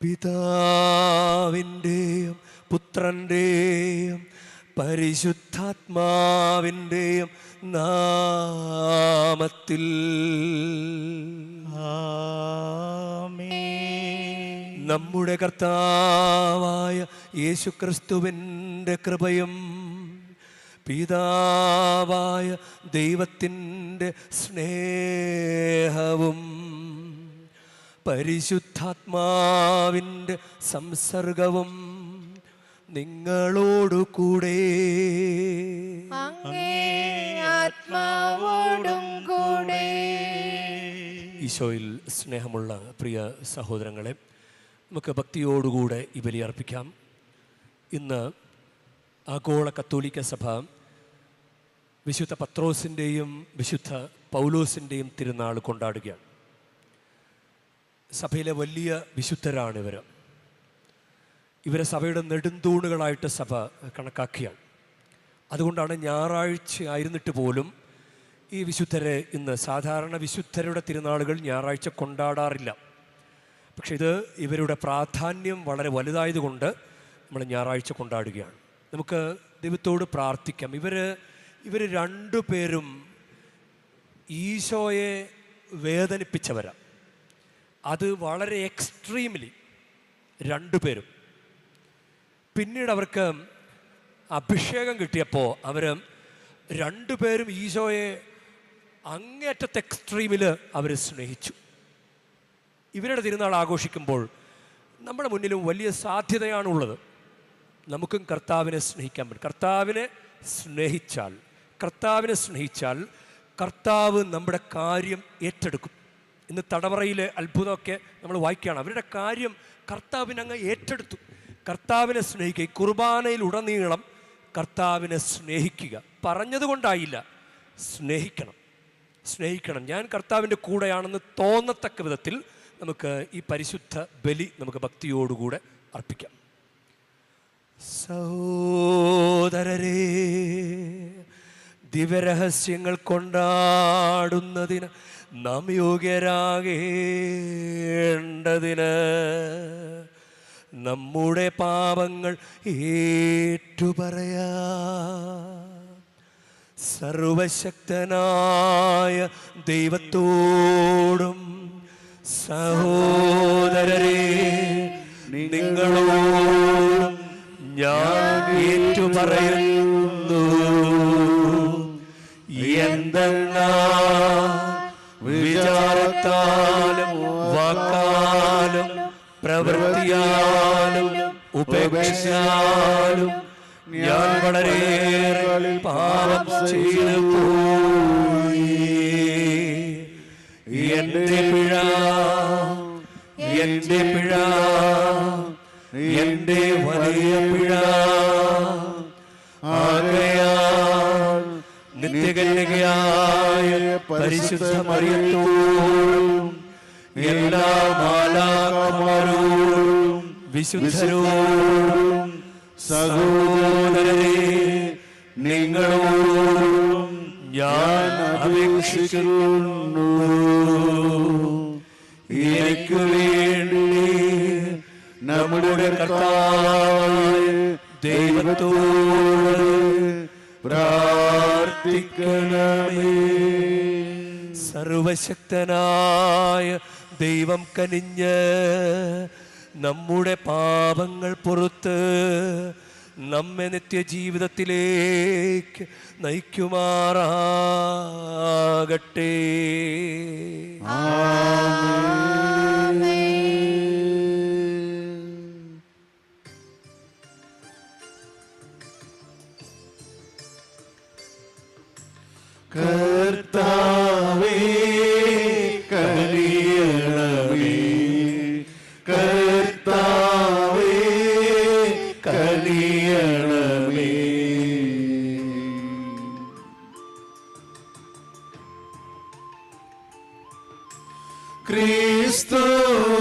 പിതാവിൻ്റെയും പുത്രൻ്റെയും പരിശുദ്ധാത്മാവിൻ്റെയും നാമത്തിൽ ആമേൻ. നമ്മുടെ കർത്താവായ യേശുക്രിസ്തുവിൻ്റെ കൃപയും പിതാവായ ദൈവത്തിൻ്റെ സ്നേഹവും പരിശുദ്ധാത്മാവിൻ്റെ സംസർഗവും നിങ്ങളോടു കൂടെ ആത്മാവോടും കൂടെ. ഈശോയിൽ സ്നേഹമുള്ള പ്രിയ സഹോദരങ്ങളെ, നമുക്ക് ഭക്തിയോടുകൂടെ ഈ ബലി അർപ്പിക്കാം. ഇന്ന് ആഗോള കത്തോലിക്ക സഭ വിശുദ്ധ പത്രോസിൻ്റെയും വിശുദ്ധ പൗലോസിൻ്റെയും തിരുനാൾ കൊണ്ടാടുകയാണ്. സഭയിലെ വലിയ വിശുദ്ധരാണിവർ. ഇവരെ സഭയുടെ നെടുന്തൂണുകളായിട്ട് സഭ കണക്കാക്കിയാണ്. അതുകൊണ്ടാണ് ഞായറാഴ്ച ആയിരുന്നിട്ട് പോലും ഈ വിശുദ്ധരെ ഇന്ന്, സാധാരണ വിശുദ്ധരുടെ തിരുനാളുകൾ ഞായറാഴ്ച കൊണ്ടാടാറില്ല. പക്ഷെ ഇത് ഇവരുടെ പ്രാധാന്യം വളരെ വലുതായതുകൊണ്ട് നമ്മൾ ഞായറാഴ്ച കൊണ്ടാടുകയാണ്. നമുക്ക് ദൈവത്തോട് പ്രാർത്ഥിക്കാം. ഇവർ രണ്ടുപേരും ഈശോയെ വേദനിപ്പിച്ചവരാണ്. അത് വളരെ എക്സ്ട്രീംലി രണ്ടുപേരും. പിന്നീട് അവർക്ക് അഭിഷേകം കിട്ടിയപ്പോൾ അവർ രണ്ടുപേരും ഈശോയെ അങ്ങേറ്റത്തെ എക്സ്ട്രീമിൽ അവർ സ്നേഹിച്ചു. ഇവരുടെ തിരുനാൾ ആഘോഷിക്കുമ്പോൾ നമ്മുടെ മുന്നിലും വലിയ സാധ്യതയാണുള്ളത്. നമുക്കും കർത്താവിനെ സ്നേഹിക്കാൻ പറ്റും. കർത്താവിനെ സ്നേഹിച്ചാൽ കർത്താവ് നമ്മുടെ കാര്യം ഏറ്റെടുക്കും. ഇന്ന് തടവറയിലെ അത്ഭുതമൊക്കെ നമ്മൾ വായിക്കുകയാണ്. അവരുടെ കാര്യം കർത്താവിനങ്ങ് ഏറ്റെടുത്തു. കർത്താവിനെ സ്നേഹിക്കുക, ഈ കുർബാനയിൽ ഉടനീളം കർത്താവിനെ സ്നേഹിക്കുക. പറഞ്ഞതുകൊണ്ടായില്ല, സ്നേഹിക്കണം. ഞാൻ കർത്താവിൻ്റെ കൂടെയാണെന്ന് തോന്നത്തക്ക വിധത്തിൽ നമുക്ക് ഈ പരിശുദ്ധ ബലി നമുക്ക് ഭക്തിയോടുകൂടെ അർപ്പിക്കാം. സഹോദരരേ, ദിവ്യരഹസ്യങ്ങൾ കൊണ്ടാടുന്നതിന് നാം യോഗ്യരാകേണ്ടതിന് നമ്മുടെ പാപങ്ങൾ ഏറ്റുപറയാ. സർവശക്തനായ ദൈവത്തോടും സഹോദരരേ നിങ്ങളോടും ഞാൻ ഏറ്റുപറയുന്നു. എന്തെന്നാൽ വിചാരത്താലും വാക്കാലും പ്രവൃത്തിയാലും ഉപേക്ഷയാലും ഞാൻ വളരെയേറെ പാപം ചെയ്തു പോയി. എന്റെ പിഴ, എന്റെ വലിയ പിഴ. ആകയാൽ നിത്യകന്യകയായ പരിശുദ്ധ മറിയത്തോടും എല്ലാ മാലാഖമാരോടും വിശുദ്ധരോടും സഹോദരരേ നിങ്ങളോടും ഞാൻ അപേക്ഷിക്കുന്നു. എനിക്ക് വേണ്ടി നമ്മുടെ കർത്താവായ ദൈവത്തോട് പ്രാർത്ഥിക്കണമേ. സർവശക്തനായ ദൈവം കനിഞ്ഞ് നമ്മുടെ പാപങ്ങൾ പുറത്ത് നമ്മെ നിത്യജീവിതത്തിലേക്ക് നയിക്കുമാറാകട്ടെ. കർത്താവേ കനിയണമേ, കർത്താവേ കനിയണമേ. ക്രിസ്തുവേ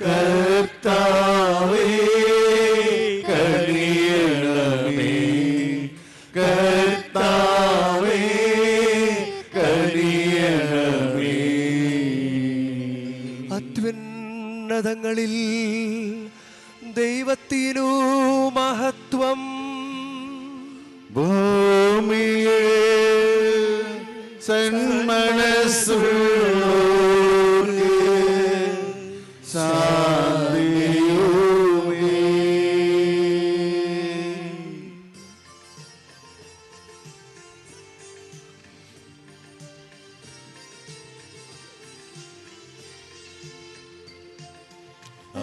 കർത്താവേ കനിയണമേ, കർത്താവേ കനിയണമേ. അത്യുന്നതങ്ങളിൽ ദൈവത്തിനു മഹത്വം, ഭൂമിയെ സന്മനസ്സുള്ളോർക്ക് ശാന്തിയുമേ.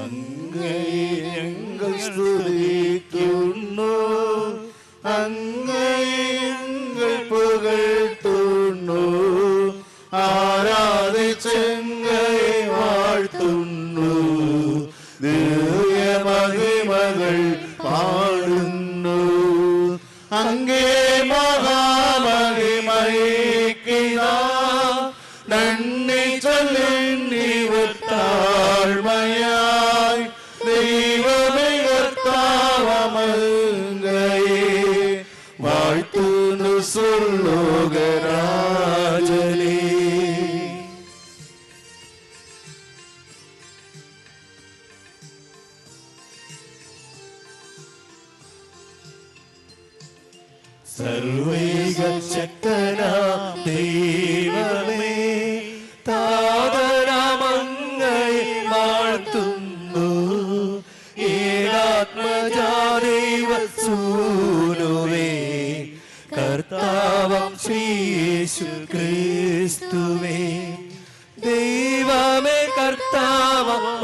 അങ്ങയെ ഞങ്ങൾ സ്തുതിക്കുന്നു, അങ്ങയെ ഞങ്ങൾ പുകഴ്ത്തുന്നു, ആരാധിച്ചങ്ങയെ വാഴ്ത്തുന്നു, ദിവ്യമഹിമകൾ പാടുന്നു. അങ്ങേ മഹാമഹിമയ്ക്കിതാ നന്ദി ചൊല്ലിന്നിവർ താഴ്മയായി. ദൈവമേ കർത്താവമങ്ങയെ വാഴ്ത്തുന്നു സ്വർലോകരാജനേ. സർവൈക ശക്തനാം ദൈവമേ, താതനാമങ്ങയെ വാഴ്ത്തുന്നു, ഏകാത്മജാദൈവ സൂനുവേ, കർത്താവം ശ്രീയേശു ക്രിസ്തുവേ. ദൈവമേ കർത്താവമങ്ങയെ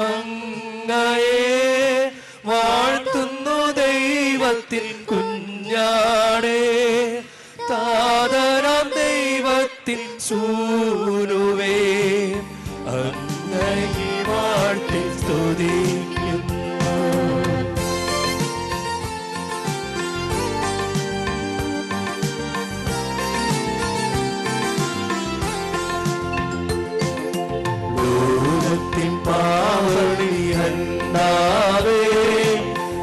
വാഴ്ത്തുന്നു, ദൈവത്തിൻ കുഞ്ഞാടേ, താതനാം ദൈവത്തിൻ സൂനുവേ, അങ്ങയെ വാഴ്ത്തി സ്തുതിക്കുന്നു. ലോകത്തിൻ പാവനിഹന്നാവേ,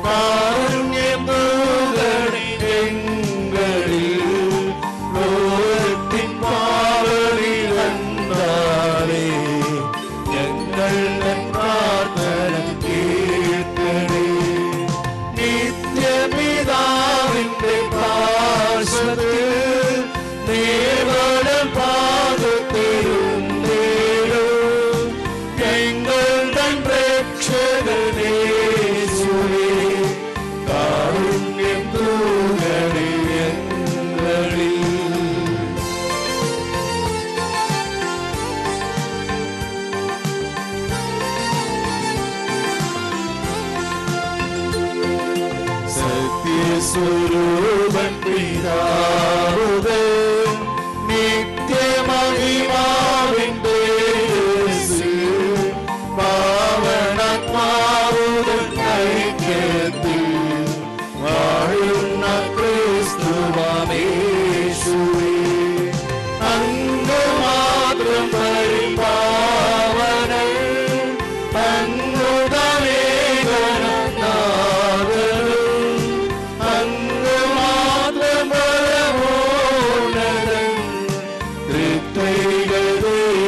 കാരുണ്യം തൂകണേ എങ്ങളിൽ. ലോകത്തിൻ പാവനിഹന്നാവേ, ഞങ്ങൾ തൻ പ്രാർത്ഥന കേൾക്കണേ. നിത്യപിതാവിന്റെ പാർശ്വത്തിൽ നേവനം പാദത്തിരുന്നേലും, ഞങ്ങൾ തൻ രക്ഷകനേശുവേ, കാരുണ്യം തൂകണേ ഞങ്ങളിൽ. സത്യസ്വരൂപൻ പിതാവുതേ, നിത്യമഹിമാവിന്റെ പാവനാത്മാവുതൻ ഐക്യത്തിൽ വാഴുന്ന ക്രിസ്തുവാമേശുവേ, അങ്ങ് മാത്രം പരിപാവനൻ, അങ്ങ് തമേകനാഥനും, അങ്ങ് മാത്രം പരമോന്നതൻ, ത്രിത്വൈക ദൈവമഹത്വത്തിൽ.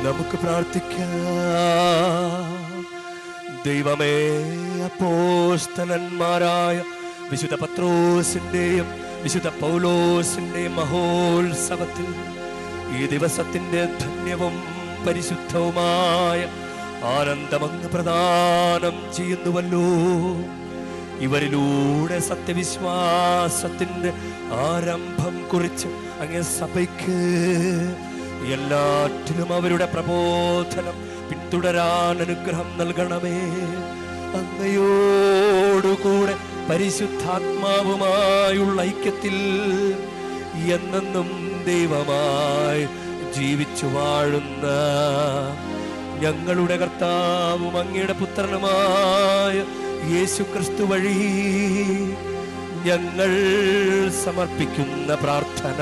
നമുക്ക് പ്രാർത്ഥിക്കാം. ദൈവമേ, അപ്പോസ്തലന്മാരായ വിശുദ്ധ പത്രോസിന്റെയും വിശുദ്ധ പൗലോസിന്റെയും മഹോത്സവത്തിൽ ഈ ദിവസത്തിന്റെ ധന്യവും പരിശുദ്ധവുമായ ആനന്ദമങ്ങ് പ്രദാനം ചെയ്യുന്നുവല്ലോ. ഇവരിലൂടെ സത്യവിശ്വാസത്തിന്റെ ആരംഭം കുറിച്ച് അങ്ങേ സഭയ്ക്ക് എല്ലാറ്റിലും അവരുടെ പ്രബോധനം പിന്തുടരാൻ അനുഗ്രഹം നൽകണമേ. അങ്ങയോടുകൂടെ പരിശുദ്ധാത്മാവുമായുള്ള ഐക്യത്തിൽ എന്നെന്നും ദൈവമായി ജീവിച്ചു വാഴുന്ന ഞങ്ങളുടെ കർത്താവും അങ്ങയുടെ പുത്രനുമായ യേശു ക്രിസ്തു വഴി ഞങ്ങൾ സമർപ്പിക്കുന്ന പ്രാർത്ഥന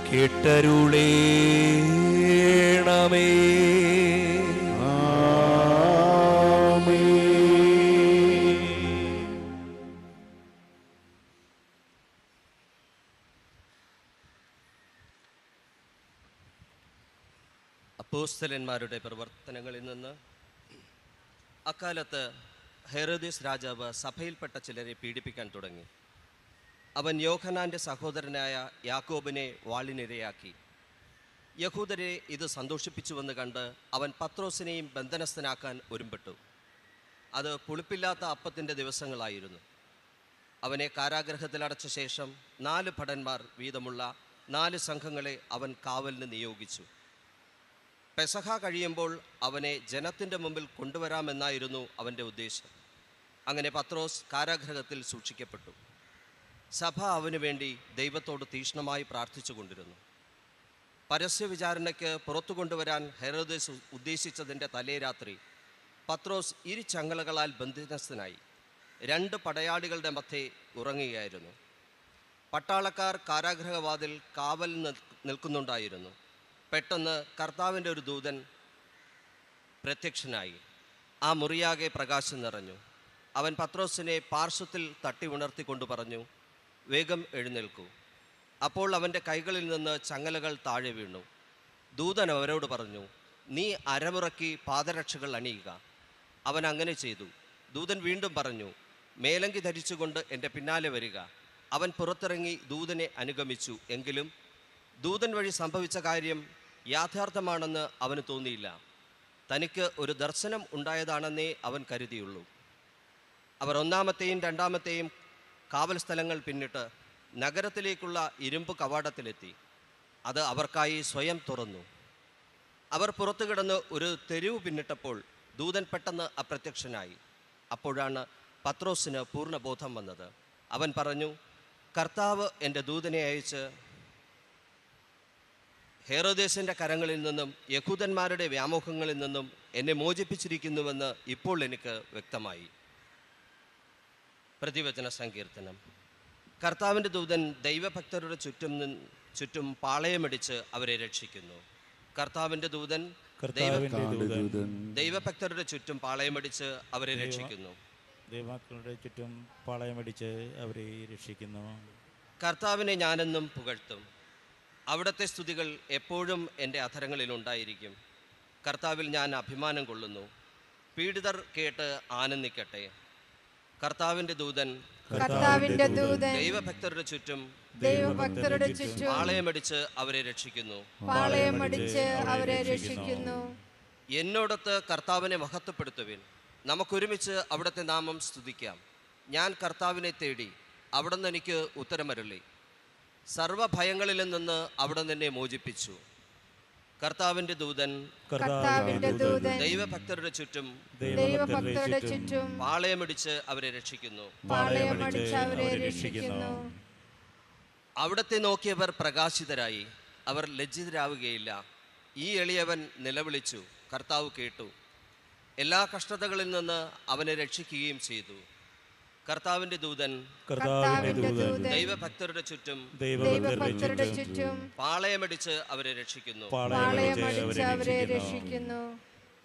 കേട്ടരുളേണമേ. അപ്പോസ്തലന്മാരുടെ പ്രവർത്തനങ്ങളിൽ നിന്ന് അക്കാലത്ത് ഹെരോദ്യസ് രാജാവ് സഭയിൽപ്പെട്ട ചിലരെ പീഡിപ്പിക്കാൻ തുടങ്ങി. അവൻ യോഹന്നാൻ്റെ സഹോദരനായ യാക്കോബിനെ വാളിനിരയാക്കി. യഹൂദരെ ഇത് സന്തോഷിപ്പിച്ചുവെന്ന് കണ്ട് അവൻ പത്രോസിനെയും ബന്ധനസ്ഥനാക്കാൻ ഒരുമ്പെട്ടു. അത് പുളിപ്പില്ലാത്ത അപ്പത്തിൻ്റെ ദിവസങ്ങളായിരുന്നു. അവനെ കാരാഗൃഹത്തിലടച്ച ശേഷം 4 ഭടന്മാർ വീതമുള്ള 4 സംഘങ്ങളെ അവൻ കാവലിന് നിയോഗിച്ചു. പെസഹ കഴിയുമ്പോൾ അവനെ ജനത്തിൻ്റെ മുമ്പിൽ കൊണ്ടുവരാമെന്നായിരുന്നു അവൻ്റെ ഉദ്ദേശം. അങ്ങനെ പത്രോസ് കാരാഗൃഹത്തിൽ സൂക്ഷിക്കപ്പെട്ടു. സഭ അവനു വേണ്ടി ദൈവത്തോട് തീക്ഷ്ണമായി പ്രാർത്ഥിച്ചു കൊണ്ടിരുന്നു. പരസ്യ വിചാരണയ്ക്ക് പുറത്തു കൊണ്ടുവരാൻ ഹെരോദേസ് ഉദ്ദേശിച്ചതിൻ്റെ തലേ രാത്രി പത്രോസ് 2 ചങ്ങലകളാൽ ബന്ധിതസ്ഥനായി 2 പടയാളികളുടെ മധ്യേ ഉറങ്ങുകയായിരുന്നു. പട്ടാളക്കാർ കാരാഗൃഹവാതിൽ കാവൽ നിൽക്കുന്നുണ്ടായിരുന്നു. പെട്ടെന്ന് കർത്താവിൻ്റെ ഒരു ദൂതൻ പ്രത്യക്ഷനായി. ആ മുറിയാകെ പ്രകാശം നിറഞ്ഞു. അവൻ പത്രോസിനെ പാർശ്വത്തിൽ തട്ടി ഉണർത്തിക്കൊണ്ട് പറഞ്ഞു, വേഗം എഴുന്നേൽക്കൂ. അപ്പോൾ അവൻ്റെ കൈകളിൽ നിന്ന് ചങ്ങലകൾ താഴെ വീണു. ദൂതൻ അവരോട് പറഞ്ഞു, നീ അരമുറക്കി പാദരക്ഷകൾ അണിയുക. അവൻ അങ്ങനെ ചെയ്തു. ദൂതൻ വീണ്ടും പറഞ്ഞു, മേലങ്കി ധരിച്ചുകൊണ്ട് എൻ്റെ പിന്നാലെ വരിക. അവൻ പുറത്തിറങ്ങി ദൂതനെ അനുഗമിച്ചു. എങ്കിലും ദൂതൻ വഴി സംഭവിച്ച കാര്യം യാഥാർത്ഥ്യമാണെന്ന് അവന് തോന്നിയില്ല. തനിക്ക് ഒരു ദർശനം ഉണ്ടായതാണെന്നേ അവൻ കരുതിയുള്ളൂ. അവർ 1-ാമത്തെയും 2-ാമത്തെയും കാവൽ സ്ഥലങ്ങൾ പിന്നിട്ട് നഗരത്തിലേക്കുള്ള ഇരുമ്പ് കവാടത്തിലെത്തി. അത് അവർക്കായി സ്വയം തുറന്നു. അവർ പുറത്തു കിടന്ന് ഒരു തെരുവ് പിന്നിട്ടപ്പോൾ ദൂതൻ പെട്ടെന്ന് അപ്രത്യക്ഷനായി. അപ്പോഴാണ് പത്രോസിന് പൂർണ്ണബോധം വന്നത്. അവൻ പറഞ്ഞു, കർത്താവ് എൻ്റെ ദൂതനെ അയച്ച് ഹെരോദേസിൻ്റെ കരങ്ങളിൽ നിന്നും യഹൂദന്മാരുടെ വ്യാമോഹങ്ങളിൽ നിന്നും എന്നെ മോചിപ്പിച്ചിരിക്കുന്നുവെന്ന് ഇപ്പോൾ എനിക്ക് വ്യക്തമായി. പ്രതിവചന സങ്കീർത്തനം. കർത്താവിൻ്റെ ദൂതൻ ദൈവഭക്തരുടെ ചുറ്റും പാളയമടിച്ച് അവരെ രക്ഷിക്കുന്നു. കർത്താവിൻ്റെ ദൂതൻ ദൈവഭക്തരുടെ ചുറ്റും പാളയമടിച്ച് അവരെ രക്ഷിക്കുന്നു. ദൈവമക്കളുടെ ചുറ്റും പാളയമടിച്ച് അവരെ രക്ഷിക്കുന്നു. കർത്താവിനെ ഞാനെന്നും പുകഴ്ത്തും. അവിടുത്തെ സ്തുതികൾ എപ്പോഴും എൻ്റെ അധരങ്ങളിൽ ഉണ്ടായിരിക്കും. കർത്താവിൽ ഞാൻ അഭിമാനം കൊള്ളുന്നു. പീഡിതർ കേട്ട് ആനന്ദിക്കട്ടെ. കർത്താവിൻ്റെ ദൂതൻ ദൈവഭക്തരുടെ ചുറ്റും പാളയമടിച്ച് അവരെ രക്ഷിക്കുന്നു. എന്നോടൊത്ത് കർത്താവിനെ മഹത്വപ്പെടുത്തുവിൻ. നമുക്കൊരുമിച്ച് അവിടുത്തെ നാമം സ്തുതിക്കാം. ഞാൻ കർത്താവിനെ തേടി, അവിടുന്ന് എനിക്ക് ഉത്തരമരുളി. സർവഭയങ്ങളിലും നിന്ന് അവിടുന്ന് എന്നെ മോചിപ്പിച്ചു. കർത്താവിൻ്റെ ദൂതൻ ദൈവഭക്തരുടെ ചുറ്റും പാളയമടിച്ച് അവരെ രക്ഷിക്കുന്നു. അവിടത്തെ നോക്കിയവർ പ്രകാശിതരായി, അവർ ലജ്ജിതരാവുകയില്ല. ഈ എളിയവൻ നിലവിളിച്ചു, കർത്താവ് കേട്ടു. എല്ലാ കഷ്ടതകളിൽ നിന്ന് അവനെ രക്ഷിക്കുകയും ചെയ്തു. കർത്താവിൻ്റെ ദൂതൻ ദൈവഭക്തരുടെ ചുറ്റും പാളയമടിച്ച് അവരെ രക്ഷിക്കുന്നു.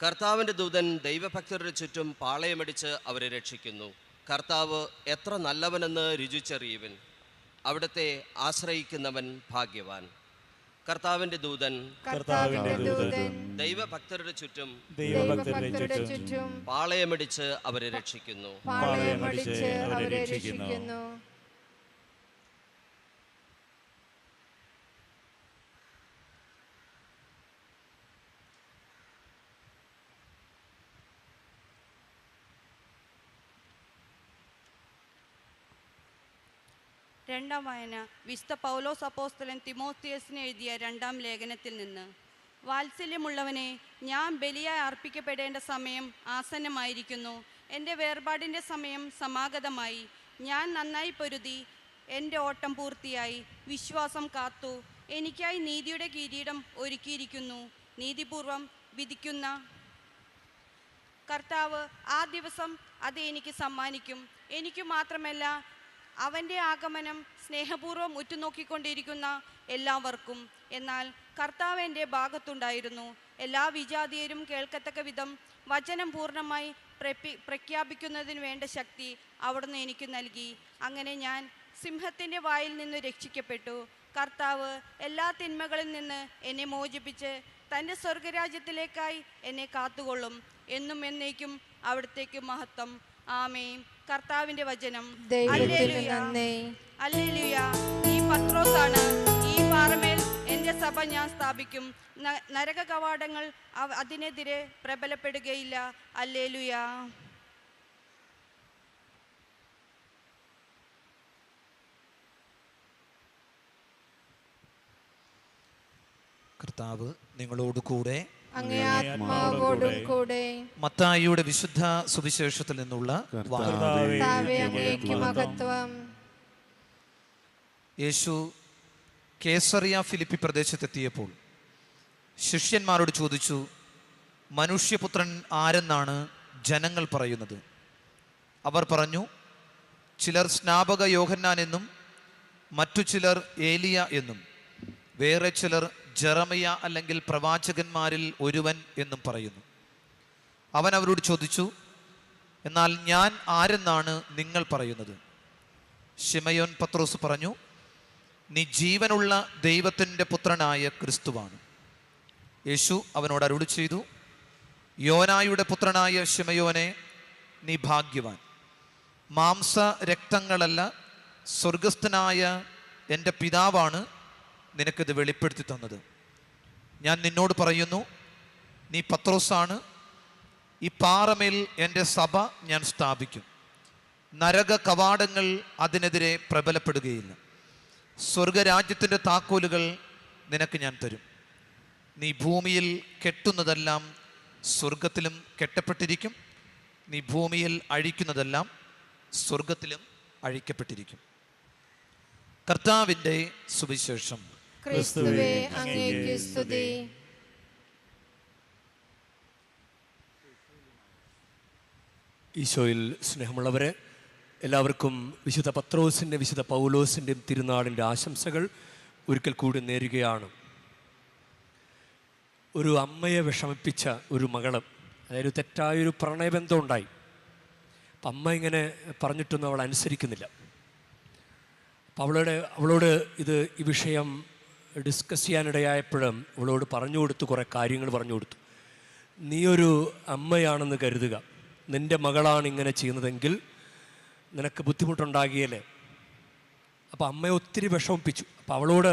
കർത്താവിൻ്റെ ദൂതൻ ദൈവഭക്തരുടെ ചുറ്റും പാളയമടിച്ച് അവരെ രക്ഷിക്കുന്നു. കർത്താവ് എത്ര നല്ലവനെന്ന് രുചിച്ചറിയുവൻ. അവിടുത്തെ ആശ്രയിക്കുന്നവൻ ഭാഗ്യവാൻ. കർത്താവിൻ്റെ ദൂതൻ ദൈവഭക്തരുടെ ചുറ്റും പാളയമടിച്ച് അവരെ രക്ഷിക്കുന്നു. രണ്ടാം വായന വിശുദ്ധ പൗലോസ് അപ്പോസ്തലൻ തിമോത്തിയസിന് എഴുതിയ 2-ാം ലേഖനത്തിൽ നിന്ന്. വാത്സല്യമുള്ളവനെ, ഞാൻ ബലിയായി അർപ്പിക്കപ്പെടേണ്ട സമയം ആസന്നമായിരിക്കുന്നു. എൻ്റെ വേർപാടിൻ്റെ സമയം സമാഗതമായി. ഞാൻ നന്നായി പൊരുതി എൻ്റെ ഓട്ടം പൂർത്തിയായി, വിശ്വാസം കാത്തു. എനിക്കായി നീതിയുടെ കിരീടം ഒരുക്കിയിരിക്കുന്നു. നീതിപൂർവം വിധിക്കുന്ന കർത്താവ് ആ ദിവസം അത് എനിക്ക് സമ്മാനിക്കും. എനിക്ക് മാത്രമല്ല, അവൻ്റെ ആഗമനം സ്നേഹപൂർവ്വം ഉറ്റുനോക്കിക്കൊണ്ടിരിക്കുന്ന എല്ലാവർക്കും. എന്നാൽ കർത്താവ് എൻ്റെ ഭാഗത്തുണ്ടായിരുന്നു. എല്ലാ വിജാതീയരും കേൾക്കത്തക്ക വിധം വചനം പൂർണ്ണമായി പ്രഖ്യാപിക്കുന്നതിന് വേണ്ട ശക്തി അവിടുന്ന് എനിക്ക് നൽകി. അങ്ങനെ ഞാൻ സിംഹത്തിൻ്റെ വായിൽ നിന്ന് രക്ഷിക്കപ്പെട്ടു. കർത്താവ് എല്ലാ തിന്മകളിൽ നിന്ന് എന്നെ മോചിപ്പിച്ച് തൻ്റെ സ്വർഗരാജ്യത്തിലേക്കായി എന്നെ കാത്തുകൊള്ളും. എന്നും എന്നേക്കും അവിടത്തേക്ക് മഹത്വം. ആമേൻ. കർത്താവിൻ്റെ വചനം. Hallelujah, hallelujah. ഈ പത്രോസാണ്. ഈ പാറമേൽ എൻ്റെ സഭ ഞാൻ സ്ഥാപിക്കും. നരക കവാടങ്ങൾ അതിനെതിരെ പ്രബലപ്പെടുകയില്ല. ഹല്ലേലൂയ. കർത്താവ് നിങ്ങളോട് കൂടെ. അങ്ങേ ആത്മാവോടും കൂടെ. മത്തായിയുടെ വിശുദ്ധ സുവിശേഷത്തിൽ നിന്നുള്ള കർത്താവേ, അങ്ങേക്ക് മഹത്വം. യേശു കേസറിയ ഫിലിപ്പി പ്രദേശത്തെത്തിയപ്പോൾ ശിഷ്യന്മാരോട് ചോദിച്ചു, മനുഷ്യപുത്രൻ ആരെന്നാണ് ജനങ്ങൾ പറയുന്നത്? അവർ പറഞ്ഞു, ചിലർ സ്നാപക യോഹന്നാൻ എന്നും മറ്റു ചിലർ ഏലിയ എന്നും വേറെ ചിലർ ജെറമിയ അല്ലെങ്കിൽ പ്രവാചകന്മാരിൽ ഒരുവൻ എന്നും പറയുന്നു. അവൻ അവരോട് ചോദിച്ചു, എന്നാൽ ഞാൻ ആരെന്നാണ് നിങ്ങൾ പറയുന്നത്? ശിമയോൻ പത്രോസ് പറഞ്ഞു, നീ ജീവനുള്ള ദൈവത്തിൻ്റെ പുത്രനായ ക്രിസ്തുവാണ്. യേശു അവനോട് അരുളി ചെയ്തു, യോനായുടെ പുത്രനായ ശിമയോനെ, നീ ഭാഗ്യവാൻ. മാംസ രക്തങ്ങളല്ല, സ്വർഗസ്ഥനായ എൻ്റെ പിതാവാണ് നിനക്കിത് വെളിപ്പെടുത്തി തന്നത്. ഞാൻ നിന്നോട് പറയുന്നു, നീ പത്രോസാണ്. ഈ പാറമേൽ എൻ്റെ സഭ ഞാൻ സ്ഥാപിക്കും. നരക കവാടങ്ങൾ അതിനെതിരെ പ്രബലപ്പെടുകയില്ല. സ്വർഗരാജ്യത്തിൻ്റെ താക്കോലുകൾ നിനക്ക് ഞാൻ തരും. നീ ഭൂമിയിൽ കെട്ടുന്നതെല്ലാം സ്വർഗത്തിലും കെട്ടപ്പെട്ടിരിക്കും. നീ ഭൂമിയിൽ അഴിക്കുന്നതെല്ലാം സ്വർഗത്തിലും അഴിക്കപ്പെട്ടിരിക്കും. കർത്താവിൻ്റെ സുവിശേഷം. ക്രിസ്തുവേ, അങ്ങേക്ക് സ്തുതി. ഈശോയിൽ സ്നേഹമുള്ളവരെ, എല്ലാവർക്കും വിശുദ്ധ പത്രോസിൻ്റെ വിശുദ്ധ പൗലോസിൻ്റെയും തിരുനാളിൻ്റെ ആശംസകൾ ഒരിക്കൽ കൂടി നേരുകയാണ്. ഒരു അമ്മയെ വിഷമിപ്പിച്ച ഒരു മകള്, അതായത് തെറ്റായൊരു പ്രണയബന്ധം ഉണ്ടായി. അപ്പം അമ്മ ഇങ്ങനെ പറഞ്ഞിട്ടൊന്നും അവൾ അനുസരിക്കുന്നില്ല. അപ്പം അവളോട് ഈ വിഷയം ഡിസ്കസ് ചെയ്യാനിടയായപ്പോഴും അവളോട് പറഞ്ഞു കൊടുത്തു, കുറേ കാര്യങ്ങൾ പറഞ്ഞു കൊടുത്തു. നീയൊരു അമ്മയാണെന്ന് കരുതുക, നിൻ്റെ മകളാണ് ഇങ്ങനെ ചെയ്യുന്നതെങ്കിൽ നിനക്ക് ബുദ്ധിമുട്ടുണ്ടാകിയല്ലേ. അപ്പോൾ അമ്മയെ ഒത്തിരി വിഷമിപ്പിച്ചു. അപ്പോൾ അവളോട്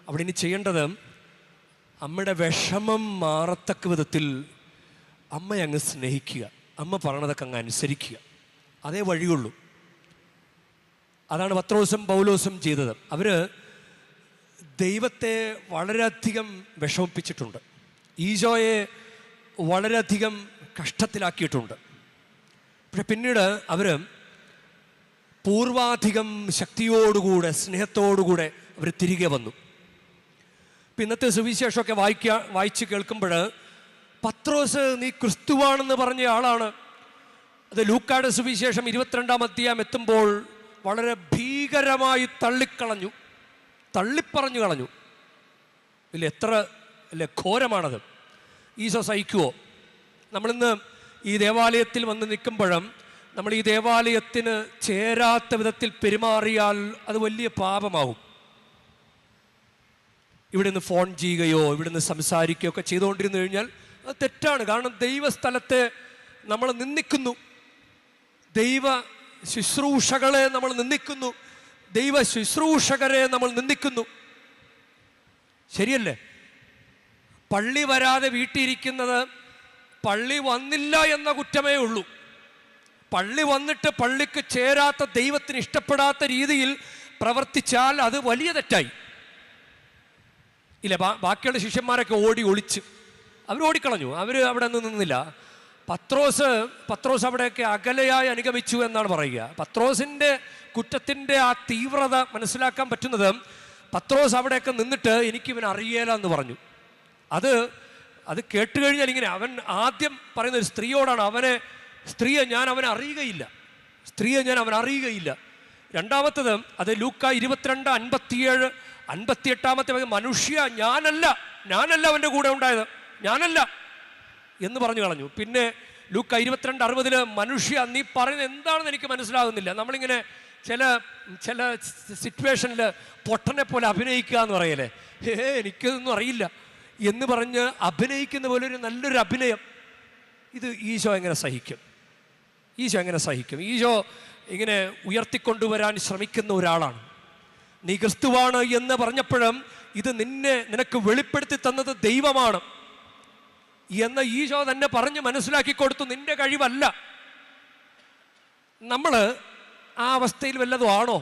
അവിടെ ഇനി ചെയ്യേണ്ടത്, അമ്മയുടെ വിഷമം മാറത്തക്ക വിധത്തിൽ അമ്മയെ അങ്ങ് സ്നേഹിക്കുക, അമ്മ പറയണതൊക്കെ അങ്ങ് അനുസരിക്കുക. അതേ വഴിയുള്ളൂ. അതാണ് പത്രോസും പൗലോസും ചെയ്തത്. അവർ ദൈവത്തെ വളരെയധികം വിഷമിപ്പിച്ചിട്ടുണ്ട്, ഈശോയെ വളരെയധികം കഷ്ടത്തിലാക്കിയിട്ടുണ്ട്. പക്ഷെ പിന്നീട് അവർ പൂർവാധികം ശക്തിയോടുകൂടെ സ്നേഹത്തോടുകൂടെ അവർ തിരികെ വന്നു. ഇപ്പം ഇന്നത്തെ സുവിശേഷമൊക്കെ വായിച്ച് കേൾക്കുമ്പോൾ പത്രോസ് നീ ക്രിസ്തുവാണെന്ന് പറഞ്ഞ ആളാണ്. അത് ലൂക്കായുടെ സുവിശേഷം 22-ാം അധ്യായം എത്തുമ്പോൾ വളരെ ഭീകരമായി തള്ളിപ്പറഞ്ഞു കളഞ്ഞു. ഇല്ല, എത്ര ഘോരമാണത്. ഈശോ സഹിക്കുവോ? നമ്മളിന്ന് ഈ ദേവാലയത്തിൽ വന്ന് നിൽക്കുമ്പോഴും നമ്മൾ ഈ ദേവാലയത്തിന് ചേരാത്ത വിധത്തിൽ പെരുമാറിയാൽ അത് വലിയ പാപമാകും. ഇവിടെ നിന്ന് ഫോൺ ചെയ്യുകയോ ഇവിടെ നിന്ന് സംസാരിക്കുകയോ ഒക്കെ ചെയ്തുകൊണ്ടിരുന്നു കഴിഞ്ഞാൽ അത് തെറ്റാണ്. കാരണം ദൈവസ്ഥലത്തെ നമ്മൾ നിന്ദിക്കുന്നു, ദൈവ ശുശ്രൂഷകളെ നമ്മൾ നിന്ദിക്കുന്നു, ദൈവ ശുശ്രൂഷകരെ നമ്മൾ നിന്ദിക്കുന്നു. ശരിയല്ലേ? പള്ളി വരാതെ വീട്ടിലിരിക്കുന്നത് പള്ളി വന്നില്ല എന്ന കുറ്റമേ ഉള്ളൂ. പള്ളി വന്നിട്ട് പള്ളിക്ക് ചേരാത്ത, ദൈവത്തിന് ഇഷ്ടപ്പെടാത്ത രീതിയിൽ പ്രവർത്തിച്ചാൽ അത് വലിയ തെറ്റായി. ഇല്ല, ബാക്കിയുള്ള ശിഷ്യന്മാരൊക്കെ ഒളിച്ച് അവർ ഓടിക്കളഞ്ഞു. അവർ അവിടെ നിന്നില്ല. പത്രോസ് അവിടെയൊക്കെ അകലെയായി അനുഗമിച്ചു എന്നാണ് പറയുക. പത്രോസിൻ്റെ കുറ്റത്തിൻ്റെ ആ തീവ്രത മനസ്സിലാക്കാൻ പറ്റുന്നത്, പത്രോസ് അവിടെയൊക്കെ നിന്നിട്ട് എനിക്കിവൻ അറിയേല എന്ന് പറഞ്ഞു. അത് അത് കേട്ട് കഴിഞ്ഞാൽ ഇങ്ങനെ, അവൻ ആദ്യം പറയുന്ന ഒരു സ്ത്രീയോടാണ്, സ്ത്രീയെ ഞാൻ അവനെ അറിയുകയില്ല. രണ്ടാമത്തത് അത് ലൂക്ക 22:57, 58 മനുഷ്യ ഞാനല്ല അവൻ്റെ കൂടെ ഉണ്ടായത്, ഞാനല്ല എന്ന് പറഞ്ഞു കളഞ്ഞു. പിന്നെ ലൂക്ക 22:60 മനുഷ്യ നീ പറയുന്നത് എന്താണെന്ന് എനിക്ക് മനസ്സിലാകുന്നില്ല. നമ്മളിങ്ങനെ ചില സിറ്റുവേഷനിൽ പൊട്ടനെ പോലെ അഭിനയിക്കുക എന്ന് പറയല്ലേ, എനിക്കതൊന്നും അറിയില്ല എന്ന് പറഞ്ഞ് അഭിനയിക്കുന്ന പോലെ ഒരു നല്ലൊരു അഭിനയം. ഇത് ഈശോ എങ്ങനെ സഹിക്കും? ഈശോ ഇങ്ങനെ ഉയർത്തിക്കൊണ്ടുവരാൻ ശ്രമിക്കുന്ന ഒരാളാണ്. നീ ക്രിസ്തുവാണ് എന്ന് പറഞ്ഞപ്പോഴും ഇത് നിനക്ക് വെളിപ്പെടുത്തി തന്നത് ദൈവമാണ് എന്ന് ഈശോ തന്നെ പറഞ്ഞ് മനസ്സിലാക്കി കൊടുത്തു. നിന്റെ കഴിവല്ല. നമ്മൾ ആ അവസ്ഥയിൽ വല്ലതും ആണോ?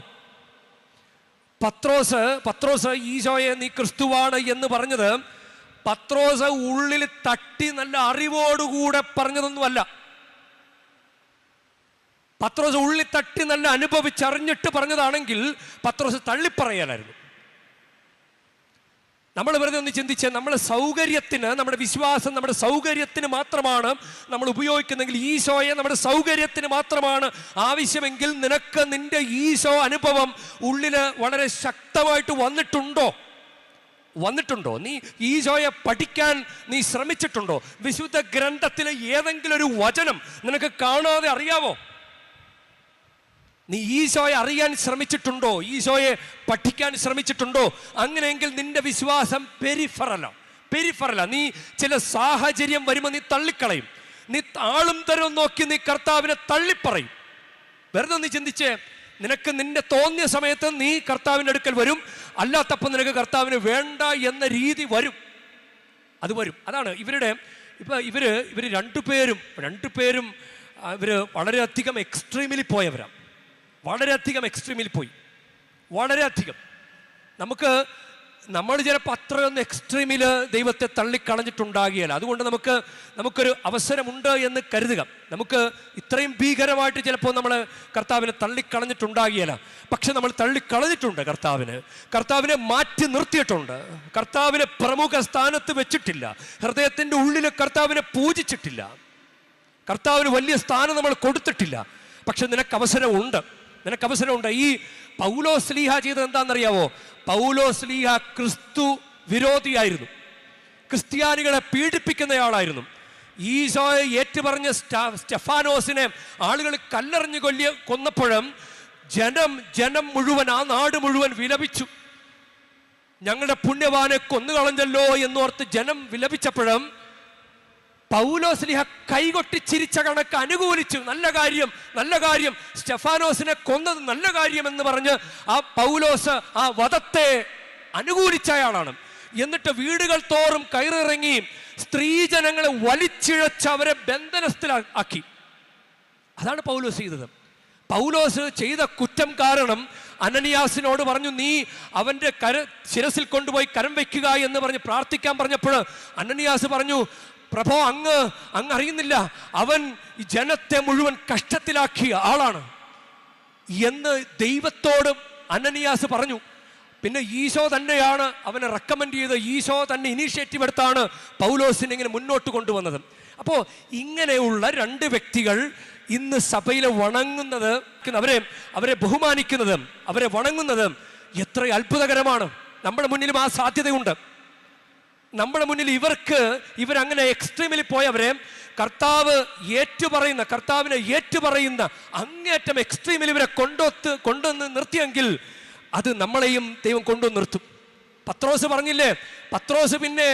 പത്രോസ് ഈശോയെ നീ ക്രിസ്തുവാണ് എന്ന് പറഞ്ഞത് പത്രോസ് ഉള്ളിൽ തട്ടി നല്ല അറിവോടുകൂടെ പറഞ്ഞതൊന്നുമല്ല. പത്രോസ് ഉള്ളിൽ തട്ടി നല്ല അനുഭവിച്ചറിഞ്ഞിട്ട് പറഞ്ഞതാണെങ്കിൽ പത്രോസ് തള്ളിപ്പറയാലായിരുന്നു. നമ്മൾ വെറുതെ ഒന്ന് ചിന്തിച്ച്, നമ്മുടെ വിശ്വാസം നമ്മുടെ സൗകര്യത്തിന് മാത്രമാണ് നമ്മൾ ഉപയോഗിക്കുന്നെങ്കിൽ, ഈശോയെ നമ്മുടെ സൗകര്യത്തിന് മാത്രമാണ് ആവശ്യമെങ്കിൽ, നിനക്ക് നിന്റെ ഈശോ അനുഭവം ഉള്ളില് വളരെ ശക്തമായിട്ട് വന്നിട്ടുണ്ടോ? നീ ഈശോയെ പഠിക്കാൻ നീ ശ്രമിച്ചിട്ടുണ്ടോ? വിശുദ്ധ ഗ്രന്ഥത്തിലെ ഏതെങ്കിലും ഒരു വചനം നിനക്ക് കാണാതെ അറിയാവോ? നീ ഈശോയെ അറിയാൻ ശ്രമിച്ചിട്ടുണ്ടോ? ഈശോയെ പഠിക്കാൻ ശ്രമിച്ചിട്ടുണ്ടോ? അങ്ങനെയെങ്കിൽ നിന്റെ വിശ്വാസം പെരിഫറല. നീ ചില സാഹചര്യം വരുമ്പോൾ നീ തള്ളിക്കളയും. നീ ആളും തരവും നോക്കി നീ കർത്താവിനെ തള്ളിപ്പറയും. വെറുതെ നീ ചിന്തിച്ചേ, നിനക്ക് നിന്റെ തോന്നിയ സമയത്ത് നീ കർത്താവിൻ്റെ അടുക്കൽ വരും, അല്ലാത്തപ്പം നിനക്ക് കർത്താവിന് വേണ്ട എന്ന രീതി വരും. അത് വരും. അതാണ് ഇവര് രണ്ടുപേരും വളരെയധികം എക്സ്ട്രീമിൽ പോയവരാണ്. വളരെയധികം നമ്മൾ ചിലപ്പോൾ അത്രയൊന്നും എക്സ്ട്രീമിൽ ദൈവത്തെ തള്ളിക്കളഞ്ഞിട്ടുണ്ടാകിയല്ല. അതുകൊണ്ട് നമുക്കൊരു അവസരമുണ്ട് എന്ന് കരുതുക. നമുക്ക് ഇത്രയും ഭീകരമായിട്ട് ചിലപ്പോൾ നമ്മൾ കർത്താവിനെ തള്ളിക്കളഞ്ഞിട്ടുണ്ടാകിയല്ല. പക്ഷെ നമ്മൾ തള്ളിക്കളഞ്ഞിട്ടുണ്ട്. കർത്താവിനെ മാറ്റി നിർത്തിയിട്ടുണ്ട്. കർത്താവിനെ പ്രമുഖ സ്ഥാനത്ത് വെച്ചിട്ടില്ല. ഹൃദയത്തിൻ്റെ ഉള്ളിൽ കർത്താവിനെ പൂജിച്ചിട്ടില്ല. കർത്താവിന് വലിയ സ്ഥാനം നമ്മൾ കൊടുത്തിട്ടില്ല. പക്ഷെ നിനക്ക് അവസരമുണ്ട്. ഈ പൗലോസ്ലീഹ ചെയ്തത് എന്താണെന്നറിയാവോ? പൗലോസ്ലീഹ ക്രിസ്തു വിരോധിയായിരുന്നു. ക്രിസ്ത്യാനികളെ പീഡിപ്പിക്കുന്നയാളായിരുന്നു. ഈശോയെ ഏറ്റുപറഞ്ഞ സ്റ്റെഫാനോസിനെ ആളുകൾ കല്ലെറിഞ്ഞ് കൊന്നപ്പോഴും ജനം മുഴുവൻ, ആ നാട് മുഴുവൻ വിലപിച്ചു. ഞങ്ങളുടെ പുണ്യവാനെ കൊന്നുകളഞ്ഞല്ലോ എന്നോർത്ത് ജനം വിലപിച്ചപ്പോഴും പൗലോസ്ലീഹ കൈകൊട്ടി ചിരിച്ച കണക്ക് അനുകൂലിച്ചു. നല്ല കാര്യം, സ്റ്റെഫാനോസിനെ കൊന്നത് നല്ല കാര്യം എന്ന് പറഞ്ഞ് ആ പൗലോസ് ആ വധത്തെ അനുകൂലിച്ചയാളാണ്. എന്നിട്ട് വീടുകൾ തോറും കയറിറങ്ങി സ്ത്രീജനങ്ങളെ വലിച്ചിഴച്ച് അവരെ ബന്ധനസ്ഥരാക്കി. അതാണ് പൗലോസ് ചെയ്തത്. പൗലോസ് ചെയ്ത കുറ്റം കാരണം അനനിയാസിനോട് പറഞ്ഞു, നീ അവൻ്റെ ശിരസിൽ കൊണ്ടുപോയി കരം വയ്ക്കുക എന്ന് പറഞ്ഞ് പ്രാർത്ഥിക്കാൻ പറഞ്ഞപ്പോൾ അനനിയാസ് പറഞ്ഞു, പ്രഭോ, അങ്ങ് അറിയുന്നില്ല, അവൻ ഈ ജനത്തെ മുഴുവൻ കഷ്ടത്തിലാക്കിയ ആളാണ് എന്ന് ദൈവത്തോടും അനനിയാസ് പറഞ്ഞു. പിന്നെ ഈശോ തന്നെയാണ് അവനെ റെക്കമെൻഡ് ചെയ്ത്, ഈശോ തന്നെ ഇനീഷ്യേറ്റീവ് എടുത്താണ് പൗലോസിനെ ഇങ്ങനെ മുന്നോട്ട് കൊണ്ടുവന്നത്. അപ്പോൾ ഇങ്ങനെയുള്ള രണ്ട് വ്യക്തികൾ ഇന്ന് സഭയിൽ വണങ്ങുന്നത്, അവരെ ബഹുമാനിക്കുന്നതും അവരെ വണങ്ങുന്നതും എത്ര അത്ഭുതകരമാണ്. നമ്മുടെ മുന്നിലും ആ സാധ്യതയുണ്ട്. നമ്മുടെ മുന്നിൽ ഇവരങ്ങനെ എക്സ്ട്രീമിൽ പോയവരെ കർത്താവിനെ ഏറ്റുപറയുന്ന അങ്ങേറ്റം എക്സ്ട്രീമിൽ ഇവരെ കൊണ്ടുവന്ന് നിർത്തിയെങ്കിൽ അത് നമ്മളെയും ദൈവം കൊണ്ടുവന്ന് നിർത്തും. പത്രോസ് പറഞ്ഞില്ലേ, പത്രോസ് പിന്നെ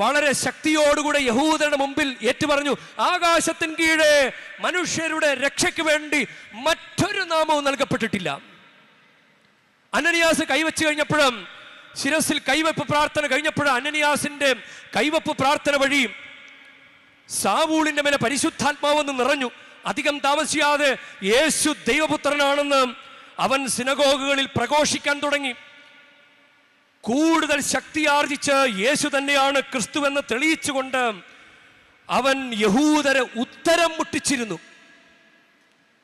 വളരെ ശക്തിയോടുകൂടെ യഹൂദരുടെ മുമ്പിൽ ഏറ്റുപറഞ്ഞു, ആകാശത്തിന് കീഴെ മനുഷ്യരുടെ രക്ഷയ്ക്ക് വേണ്ടി മറ്റൊരു നാമവും നൽകപ്പെട്ടിട്ടില്ല. അനനിയാസ് കൈവച്ച് കഴിഞ്ഞപ്പോഴും, ശിരസിൽ കൈവെപ്പ് പ്രാർത്ഥന കഴിഞ്ഞപ്പോഴും അനനിയാസിന്റെ കൈവെപ്പ് പ്രാർത്ഥന വഴി സാവൂളിന്റെ മേലെ പരിശുദ്ധാത്മാവെന്ന് നിറഞ്ഞു. അധികം താമസിയാതെ യേശു ദൈവപുത്രനാണെന്ന് അവൻ സിനഗോഗുകളിൽ പ്രഘോഷിക്കാൻ തുടങ്ങി. കൂടുതൽ ശക്തി ആർജിച്ച് യേശു തന്നെയാണ് ക്രിസ്തുവെന്ന് തെളിയിച്ചുകൊണ്ട് അവൻ യഹൂദരെ ഉത്തരം മുട്ടിച്ചിരുന്നു.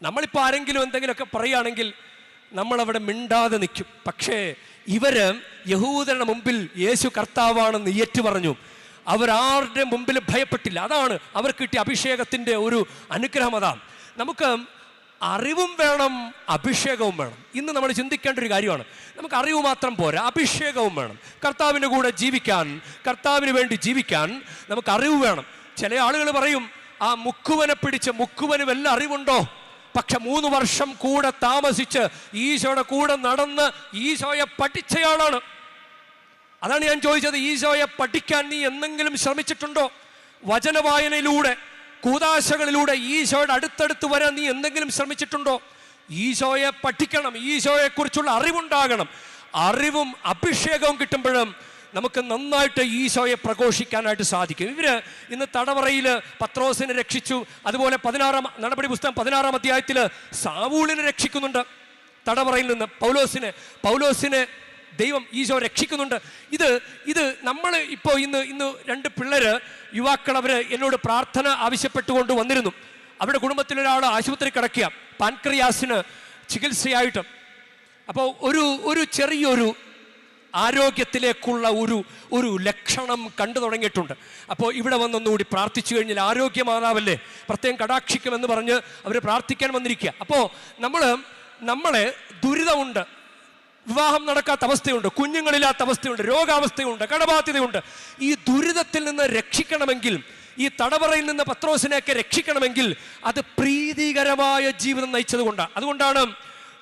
നമ്മളിപ്പോൾ ആരെങ്കിലും എന്തെങ്കിലുമൊക്കെ പറയുകയാണെങ്കിൽ നമ്മളവിടെ മിണ്ടാതെ നിൽക്കും. പക്ഷേ ഇവര് യഹൂദരുടെ മുമ്പിൽ യേശു കർത്താവാണെന്ന് ഏറ്റു പറഞ്ഞു. അവരാരുടെ മുമ്പിൽ ഭയപ്പെട്ടില്ല. അതാണ് അവർക്ക് കിട്ടിയ അഭിഷേകത്തിൻ്റെ ഒരു അനുഗ്രഹം. അതാണ് നമുക്ക് അറിവും വേണം, അഭിഷേകവും വേണം. ഇന്ന് നമ്മൾ ചിന്തിക്കേണ്ട ഒരു കാര്യമാണ്. നമുക്ക് അറിവ് മാത്രം പോരാ, അഭിഷേകവും വേണം. കർത്താവിൻ്റെ കൂടെ ജീവിക്കാൻ, കർത്താവിന് വേണ്ടി ജീവിക്കാൻ നമുക്ക് അറിവ് വേണം. ചില ആളുകൾ പറയും, ആ മുക്കുവനെ പിടിച്ച്, മുക്കുവന് വല്ല അറിവുണ്ടോ? പക്ഷെ 3 വർഷം കൂടെ താമസിച്ച് ഈശോയുടെ കൂടെ നടന്ന് ഈശോയെ പഠിച്ചയാളാണ്. അതാണ് ഞാൻ ചോദിച്ചത്, ഈശോയെ പഠിക്കാൻ നീ എന്തെങ്കിലും ശ്രമിച്ചിട്ടുണ്ടോ? വചനവായനയിലൂടെ, കൂദാശകളിലൂടെ ഈശോയുടെ അടുത്തടുത്ത് വരാൻ നീ എന്തെങ്കിലും ശ്രമിച്ചിട്ടുണ്ടോ? ഈശോയെ പഠിക്കണം, ഈശോയെക്കുറിച്ചുള്ള അറിവുണ്ടാകണം. അറിവും അഭിഷേകവും കിട്ടുമ്പോഴും നമുക്ക് നന്നായിട്ട് ഈശോയെ പ്രഘോഷിക്കാനായിട്ട് സാധിക്കും. ഇവര് ഇന്ന് തടവറയിൽ പത്രോസിനെ രക്ഷിച്ചു. അതുപോലെ 16 നടപടി പുസ്തകം 16 അധ്യായത്തിൽ സാവൂളിനെ രക്ഷിക്കുന്നുണ്ട്. തടവറയിൽ നിന്ന് പൗലോസിനെ ദൈവം ഈശോ രക്ഷിക്കുന്നുണ്ട്. ഇത് നമ്മൾ ഇപ്പോൾ ഇന്ന് 2 പിള്ളേര്, യുവാക്കൾ, അവർ എന്നോട് പ്രാർത്ഥന ആവശ്യപ്പെട്ടുകൊണ്ട് വന്നിരുന്നു. അവരുടെ കുടുംബത്തിലൊരാൾ ആശുപത്രി കിടക്കുക, പാൻക്രിയാസിന് ചികിത്സയായിട്ട്. അപ്പോൾ ഒരു ചെറിയൊരു ആരോഗ്യത്തിലേക്കുള്ള ഒരു ലക്ഷണം കണ്ടു തുടങ്ങിയിട്ടുണ്ട്. അപ്പോൾ ഇവിടെ വന്നൊന്നുകൂടി പ്രാർത്ഥിച്ചു കഴിഞ്ഞാൽ ആരോഗ്യമാതാവല്ലേ പ്രത്യേകം കടാക്ഷിക്കുമെന്ന് പറഞ്ഞ് അവർ പ്രാർത്ഥിക്കാൻ വന്നിരിക്കുക. അപ്പോൾ നമ്മളെ ദുരിതമുണ്ട്, വിവാഹം നടക്കാത്ത അവസ്ഥയുണ്ട്, കുഞ്ഞുങ്ങളില്ലാത്ത അവസ്ഥയുണ്ട്, രോഗാവസ്ഥയുണ്ട്, കടബാധ്യതയുണ്ട്. ഈ ദുരിതത്തിൽ നിന്ന് രക്ഷിക്കണമെങ്കിൽ, ഈ തടവറയിൽ നിന്ന് പത്രോസിനെയൊക്കെ രക്ഷിക്കണമെങ്കിൽ അത് പ്രീതികരമായ ജീവിതം നയിച്ചത് കൊണ്ടാണ്. അതുകൊണ്ടാണ്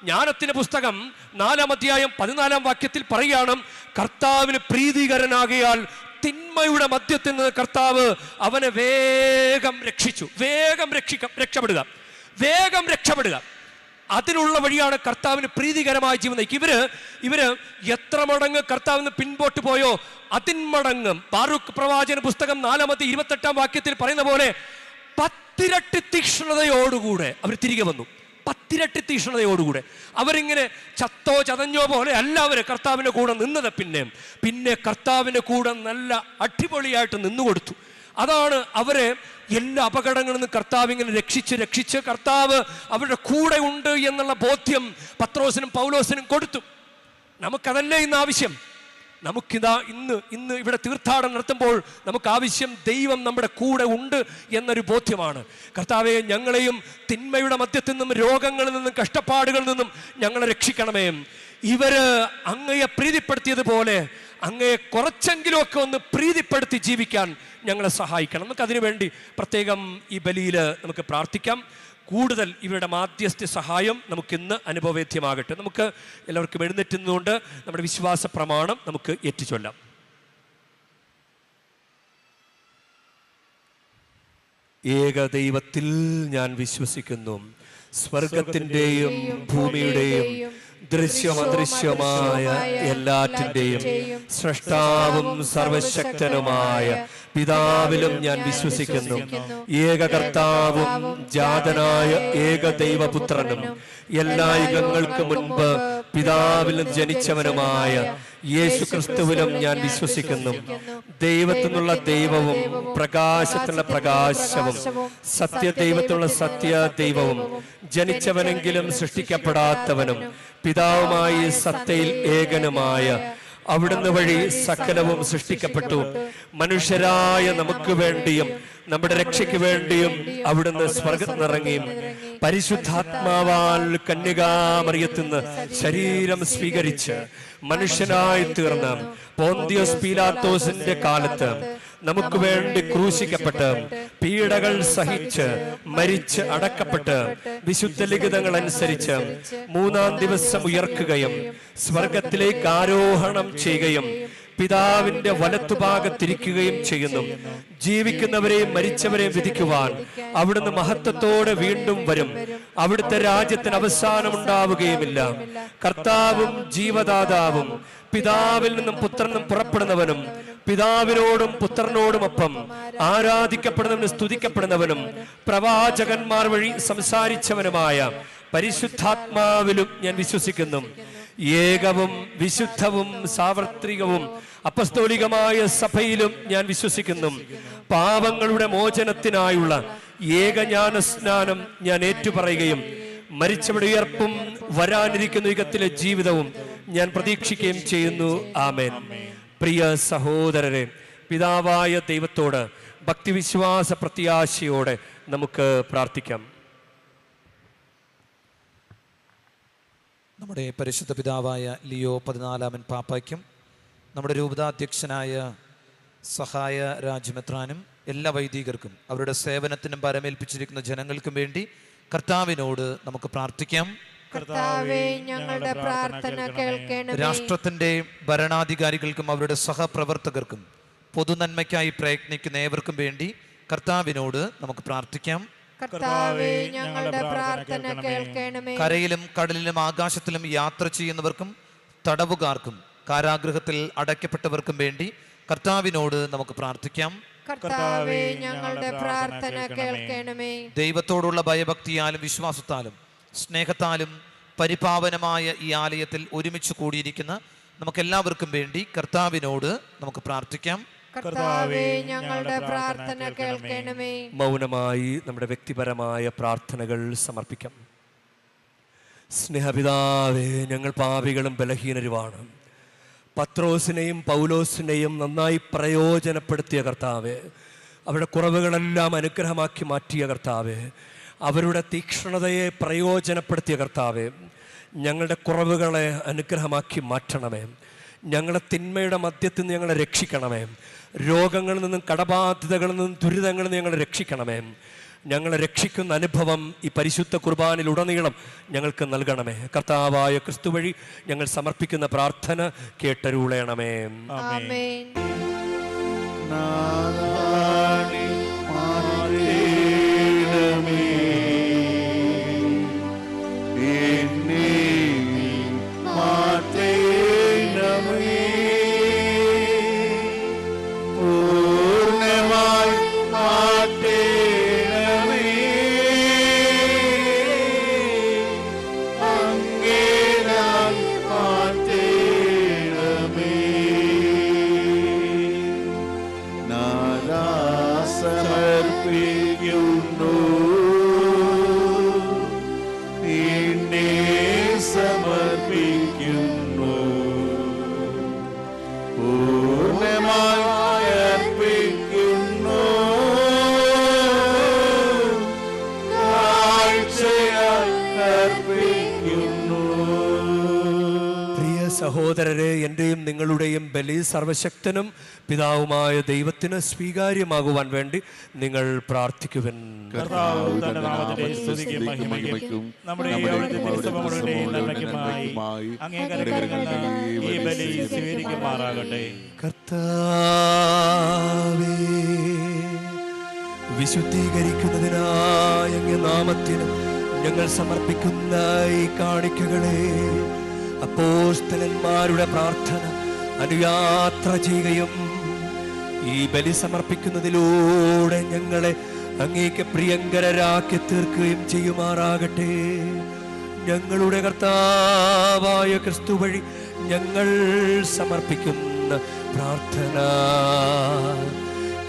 ജ്ഞാനത്തിന്റെ പുസ്തകം 4 അധ്യായം 14 വാക്യത്തിൽ പറയുകയാണ്, കർത്താവിന് പ്രീതികരനാകിയാൽ തിന്മയുടെ മധ്യത്തിൽ നിന്ന് കർത്താവ് അവനെ വേഗം രക്ഷിച്ചു. വേഗം രക്ഷപ്പെടുക അതിനുള്ള വഴിയാണ് കർത്താവിന് പ്രീതികരമായ ജീവൻ നയിക്കുക. ഇവര് എത്ര മടങ്ങ് കർത്താവിന് പിൻപോട്ട് പോയോ അതിന്മടങ്ങ് ബാറൂക്ക് പ്രവാചകൻ പുസ്തകം 4:28 വാക്യത്തിൽ പറയുന്ന പോലെ 10 ഇരട്ടി തീക്ഷ്ണതയോടുകൂടെ അവർ തിരികെ വന്നു. 10 ഇരട്ടി തീക്ഷ്ണതയോടുകൂടെ അവരിങ്ങനെ ചത്തോ ചതഞ്ഞോ പോലെ എല്ലാവരും കർത്താവിൻ്റെ കൂടെ നിന്നത്. പിന്നെ കർത്താവിൻ്റെ കൂടെ നല്ല അടിപൊളിയായിട്ട് നിന്നുകൊടുത്തു. അതാണ് അവരെ എല്ലാ അപകടങ്ങളിൽ നിന്നും കർത്താവ് ഇങ്ങനെ രക്ഷിച്ച് കർത്താവ് അവരുടെ കൂടെ ഉണ്ട് എന്നുള്ള ബോധ്യം പത്രോസിനും പൗലോസിനും കൊടുത്തു. നമുക്കതല്ലേ ഇന്ന് ആവശ്യം. നമുക്കിതാ ഇന്ന് ഇവിടെ തീർത്ഥാടനം നടത്തുമ്പോൾ നമുക്ക് ആവശ്യം ദൈവം നമ്മുടെ കൂടെ ഉണ്ട് എന്നൊരു ബോധ്യമാണ്. കർത്താവെ, ഞങ്ങളെയും തിന്മയുടെ മധ്യത്തിൽ നിന്നും, രോഗങ്ങളിൽ നിന്നും, കഷ്ടപ്പാടുകളിൽ നിന്നും ഞങ്ങളെ രക്ഷിക്കണമേ. ഇവര് അങ്ങയെ പ്രീതിപ്പെടുത്തിയതുപോലെ അങ്ങയെ കുറച്ചെങ്കിലുമൊക്കെ ഒന്ന് പ്രീതിപ്പെടുത്തി ജീവിക്കാൻ ഞങ്ങളെ സഹായിക്കണം. നമുക്കതിനു വേണ്ടി പ്രത്യേകം ഈ ബലിയിൽ നമുക്ക് പ്രാർത്ഥിക്കാം. കൂടുതൽ ഇവരുടെ മാധ്യസ്ഥ സഹായം നമുക്കിന്ന് അനുഭവവേദ്യമാകട്ടെ. നമുക്ക് എല്ലാവർക്കും എഴുന്നേറ്റുന്നുകൊണ്ട് നമ്മുടെ വിശ്വാസ പ്രമാണം നമുക്ക് ഏറ്റുചൊല്ലാം. ഏക ദൈവത്തിൽ ഞാൻ വിശ്വസിക്കുന്നു, സ്വർഗത്തിൻ്റെയും ഭൂമിയുടെയും ദൃശ്യമദൃശ്യമായ എല്ലാറ്റിൻ്റെയും സൃഷ്ടാവും സർവശക്തനുമായ പിതാവിലും ഞാൻ വിശ്വസിക്കുന്നു. ഏക കർത്താവും ജാതനായ ഏക ദൈവപുത്രനും എല്ലാ യുഗങ്ങൾക്ക് മുൻപ് പിതാവിലും ജനിച്ചവനുമായ യേശു ക്രിസ്തുവിലും ഞാൻ വിശ്വസിക്കുന്നു. ദൈവത്തിൽ നിന്നുള്ള ദൈവവും പ്രകാശത്തിനുള്ള പ്രകാശവും സത്യദൈവത്തിലുള്ള സത്യദൈവവും ജനിച്ചവനെങ്കിലും സൃഷ്ടിക്കപ്പെടാത്തവനും പിതാവുമായി സത്തയിൽ ഏകനുമായ അവിടുന്ന് വഴി സകലവും സൃഷ്ടിക്കപ്പെട്ടു. മനുഷ്യരായ നമുക്ക് വേണ്ടിയും നമ്മുടെ രക്ഷയ്ക്ക് വേണ്ടിയും അവിടുന്ന് സ്വർഗ്ഗത്തിനിറങ്ങി പരിശുദ്ധാത്മാവാൽ കന്യകാമറിയത്തിൽ നിന്ന് ശരീരം സ്വീകരിച്ച് മനുഷ്യനായി തീർന്ന പോന്തിയോസ് പീലാത്തോസിന്റെ കാലത്ത് നമുക്ക് വേണ്ടി ക്രൂശിക്കപ്പെട്ട് പീഡകൾ സഹിച്ച് മരിച്ച് അടക്കപ്പെട്ട് വിശുദ്ധ ലിഖിതങ്ങൾ അനുസരിച്ച് 3-ാം ദിവസം ഉയർക്കുകയും സ്വർഗത്തിലേക്ക് ആരോഹണം ചെയ്യുകയും പിതാവിന്റെ വലത്തുഭാഗത്തിരിക്കുകയും ചെയ്യുന്നു. ജീവിക്കുന്നവരെയും മരിച്ചവരെയും വിധിക്കുവാൻ അവിടുന്ന് മഹത്വത്തോടെ വീണ്ടും വരും. അവിടുത്തെ രാജ്യത്തിന് അവസാനം ഉണ്ടാവുകയുമില്ല. കർത്താവും ജീവദാതാവും പിതാവിൽ നിന്നും പുത്രനും പുറപ്പെടുന്നവനും പിതാവിനോടും പുത്രനോടുമൊപ്പം ആരാധിക്കപ്പെടുന്നവനും സ്തുതിക്കപ്പെടുന്നവനും പ്രവാചകന്മാർ വഴി സംസാരിച്ചവനുമായ പരിശുദ്ധാത്മാവിലും ഞാൻ വിശ്വസിക്കുന്നു. ഏകവും വിശുദ്ധവും സാർവത്രികവും അപ്പസ്തോലികമായ സഭയിലും ഞാൻ വിശ്വസിക്കുന്നു. പാപങ്ങളുടെ മോചനത്തിനായുള്ള ഏകജ്ഞാനസ്നാനം ഞാൻ ഏറ്റുപറയുകയും മരിച്ചവരുടെ ഉയർപ്പും വരാനിരിക്കുന്ന യുഗത്തിലെ ജീവിതവും ഞാൻ പ്രതീക്ഷിക്കുകയും ചെയ്യുന്നു. ആമേൻ. പ്രിയ സഹോദരരെ, പിതാവായ ദൈവത്തോട് ഭക്തിവിശ്വാസ പ്രത്യാശയോടെ നമുക്ക് പ്രാർത്ഥിക്കാം. നമ്മുടെ പരിശുദ്ധ പിതാവായ ലിയോ 14 പാപ്പായ്ക്കും നമ്മുടെ രൂപതാധ്യക്ഷനായ സഹായ രാജ്മെത്രാനും എല്ലാ വൈദികർക്കും അവരുടെ സേവനത്തിനും പരമേൽപ്പിച്ചിരിക്കുന്ന ജനങ്ങൾക്കും വേണ്ടി കർത്താവിനോട് നമുക്ക് പ്രാർത്ഥിക്കാം. കർത്താവേ, ഞങ്ങളുടെ പ്രാർത്ഥന കേൾക്കണമേ. രാഷ്ട്രത്തിന്റെ ഭരണാധികാരികൾക്കും അവരുടെ സഹപ്രവർത്തകർക്കും പൊതുനന്മയ്ക്കായി പ്രയത്നിക്കുന്ന ഏവർക്കും വേണ്ടി കർത്താവിനോട് നമുക്ക് പ്രാർത്ഥിക്കാം. കർത്താവേ, ഞങ്ങളുടെ പ്രാർത്ഥന കേൾക്കണമേ. കരയിലും കടലിലും ആകാശത്തിലും യാത്ര ചെയ്യുന്നവർക്കും തടവുകാർക്കും കാരാഗൃഹത്തിൽ അടയ്ക്കപ്പെട്ടവർക്കും വേണ്ടി കർത്താവിനോട് നമുക്ക് പ്രാർത്ഥിക്കാം. കർത്താവേ, ഞങ്ങളുടെ പ്രാർത്ഥന കേൾക്കണമേ. ദൈവത്തോടുള്ള ഭയഭക്തിയാലും വിശ്വാസത്താലും സ്നേഹത്താലും പരിപാവനമായ ഈ ആലയത്തിൽ ഒരുമിച്ച് കൂടിയിരിക്കുന്ന നമുക്കെല്ലാവർക്കും വേണ്ടി കർത്താവിനോട് നമുക്ക് പ്രാർത്ഥിക്കാം. കർത്താവേ, ഞങ്ങളുടെ പ്രാർത്ഥന കേൾക്കണമേ. മൗനമായി നമ്മുടെ വ്യക്തിപരമായ പ്രാർത്ഥനകൾ സമർപ്പിക്കാം. സ്നേഹപിതാവേ, ഞങ്ങൾ പാപികളും ബലഹീനരുമാണ്. പത്രോസിനെയും പൗലോസിനെയും നന്നായി പ്രയോജനപ്പെടുത്തിയ കർത്താവേ, അവരുടെ കുറവുകളെല്ലാം അനുഗ്രഹമാക്കി മാറ്റിയ കർത്താവേ, അവരുടെ തീക്ഷ്ണതയെ പ്രയോജനപ്പെടുത്തിയ കർത്താവേ, ഞങ്ങളുടെ കുറവുകളെ അനുഗ്രഹമാക്കി മാറ്റണമേ. ഞങ്ങളുടെ തിന്മയുടെ മധ്യത്തിൽ നിന്ന് ഞങ്ങളെ രക്ഷിക്കണമേ. രോഗങ്ങളിൽ നിന്നും കടബാധ്യതകളിൽ നിന്നും ദുരിതങ്ങളിൽ നിന്ന് ഞങ്ങളെ രക്ഷിക്കണമേ. ഞങ്ങളെ രക്ഷിക്കുന്ന അനുഭവം ഈ പരിശുദ്ധ കുർബാനിലുടനീളം ഞങ്ങൾക്ക് നൽകണമേ. കർത്താവായ ക്രിസ്തു വഴി ഞങ്ങൾ സമർപ്പിക്കുന്ന പ്രാർത്ഥന കേട്ടരുളയണമേ. ആമേൻ. സഹോദരരെ, എൻ്റെയും നിങ്ങളുടെയും ബലി സർവശക്തനും പിതാവുമായ ദൈവത്തിന് സ്വീകാര്യമാകുവാൻ വേണ്ടി നിങ്ങൾ പ്രാർത്ഥിക്കുവൻ. കർത്താവേ, വിശുദ്ധീകരിക്കുന്നതിനായ അങ്ങേ നാമത്തിന് ഞങ്ങൾ സമർപ്പിക്കുന്ന ഈ കാണിക്കകളെ അപ്പോസ്തലന്മാരുടെ പ്രാർത്ഥന അനുയാത്ര ചെയ്യുകയും ഈ ബലി സമർപ്പിക്കുന്നതിലൂടെ ഞങ്ങളെ അങ്ങേക്ക് പ്രിയങ്കരരാക്കി തീർക്കുകയും ചെയ്യുമാറാകട്ടെ. ഞങ്ങളുടെ കർത്താവായ ക്രിസ്തു വഴി ഞങ്ങൾ സമർപ്പിക്കുന്ന പ്രാർത്ഥന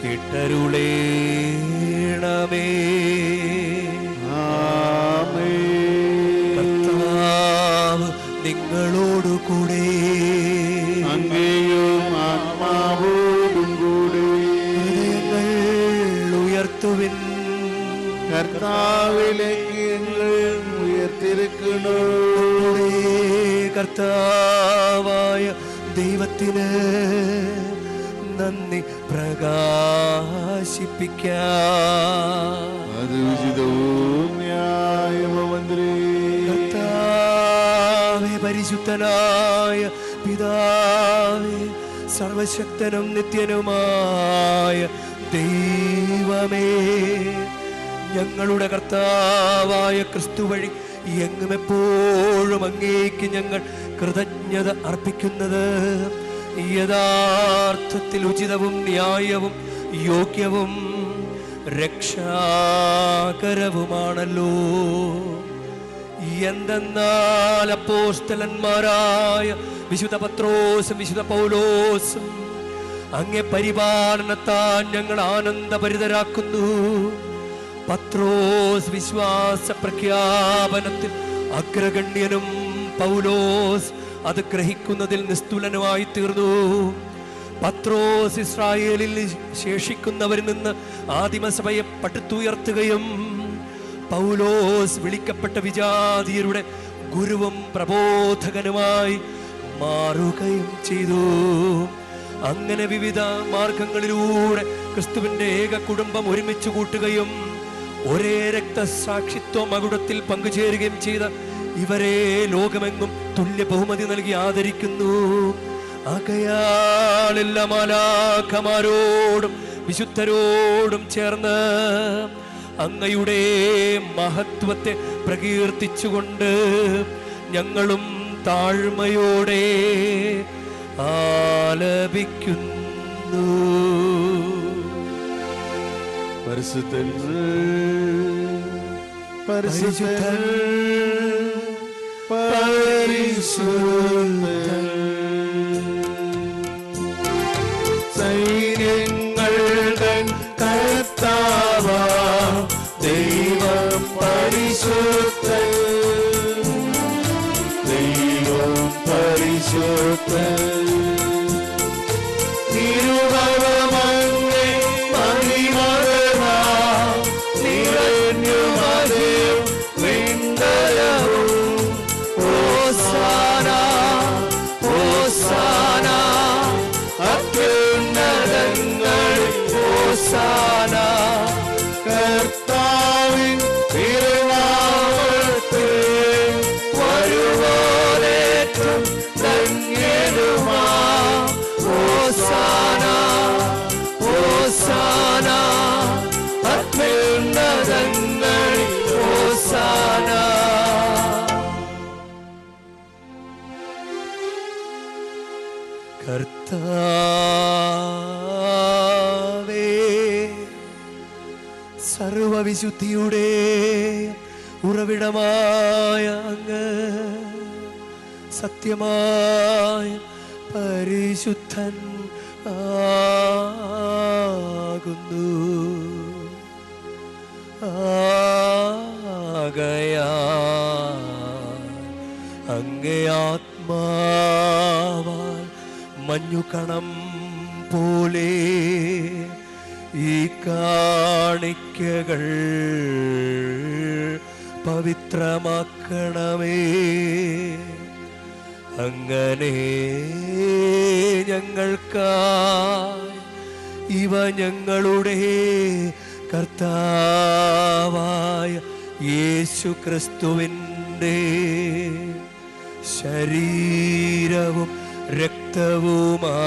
കേട്ടരുളേണമേ. കർത്താവ് നിങ്ങളോടു കൂടെ, അങ്ങയും ആത്മാവോടും കൂടെ. ഹൃദയങ്ങൾ ഉയർത്തുവിൻ. കർത്താവിലേക്ക് ഞങ്ങൾ ഉയർത്തിരിക്കുന്നു. കർത്താവായ ദൈവത്തിന് നന്ദി പ്രകാശിപ്പിക്കാം. അത് ഉചിതവും ന്യായമന്ത്രി. കർത്താവേ, പരിശുദ്ധനായ പിതാവേ, സർവശക്തനും നിത്യനുമായ ദൈവമേ, ഞങ്ങളുടെ കർത്താവായ ക്രിസ്തു വഴി എങ്ങും എപ്പോഴും അങ്ങേക്ക് ഞങ്ങൾ കൃതജ്ഞത അർപ്പിക്കുന്നത് യഥാർത്ഥത്തിൽ ഉചിതവും ന്യായവും യോഗ്യവും രക്ഷാകരവുമാണല്ലോ. എന്തെന്നാൽ അപ്പോസ്തലന്മാരായ വിശുദ്ധ പത്രോസും വിശുദ്ധ പൗലോസും അങ്ങേ പരിപാലനത്താൽ ഞങ്ങൾ ആനന്ദഭരിതരാക്കുന്നു. പത്രോസ് വിശ്വാസ പ്രഖ്യാപനത്തിൽ അഗ്രഗണ്യനും പൗലോസ് അത് ഗ്രഹിക്കുന്നതിൽ നിസ്തുലനുമായി തീർന്നു. പത്രോസ് ഇസ്രായേലിൽ ശേഷിക്കുന്നവരിൽ നിന്ന് ആദിമസഭയെ പടുത്തുയർത്തുകയും പൗലോസ് വിളിക്കപ്പെട്ട വിജാതീയരുടെ ഗുരുവും പ്രബോധകനുമായി മാറുകയും ചെയ്തു. അങ്ങനെ വിവിധ മാർഗങ്ങളിലൂടെ ക്രിസ്തുവിന്റെ ഏക കുടുംബം ഒരുമിച്ച് കൂട്ടുകയും ഒരേ രക്തസാക്ഷിത്വ മകുടത്തിൽ പങ്കുചേരുകയും ചെയ്ത ഇവരെ ലോകമെങ്ങും തുല്യ ബഹുമതി നൽകി ആദരിക്കുന്നു. ആകയാൽ എല്ലാ മാലാഖമാരോടും വിശുദ്ധരോടും ചേർന്ന് അങ്ങയുടെ മഹത്വത്തെ പ്രകീർത്തിച്ചുകൊണ്ട് ഞങ്ങളും താഴ്മയോടെ ആലപിക്കുന്നു. പരിശുദ്ധൻ പരിശുദ്ധൻ പരിശുദ്ധൻ സൈന്യങ്ങളുടെ കർത്താവാം ദൈവം പരിശുദ്ധൻ, ദൈവം പരിശുദ്ധൻ. തിരുവവമങ്ങേ മണിമകനാം നിറഞ്ഞു മതിയും വിണ്ടലവും. ഹോസാന ഹോസാന അത്യുന്നതങ്ങളിൽ ഹോസാന. കർത്താവിൻ തിരുനാമത്തിൽ വരുവോരേറ്റം ധന്യനുമാ. ഹോസാന ഹോസാന അത്യുന്നതങ്ങളിൽ ഹോസാന. കർത്താവേ, സർവവിശുദ്ധിയുടെ ഉറവിടമായ അങ്ങ് സത്യമായ പരിശുദ്ധൻ ആകുന്നു. ആകയാൽ അങ്ങേ ആത്മാവാൽ മഞ്ഞുകണം പോലെ ഈ കാണിക്കകൾ പവിത്രമാക്കണമേ. അങ്ങനെ ഞങ്ങൾക്കായി ഇവ ഞങ്ങളുടെ കർത്താവായ യേശു ക്രിസ്തുവിൻ്റെ ശരീരവും രക്തവുമായി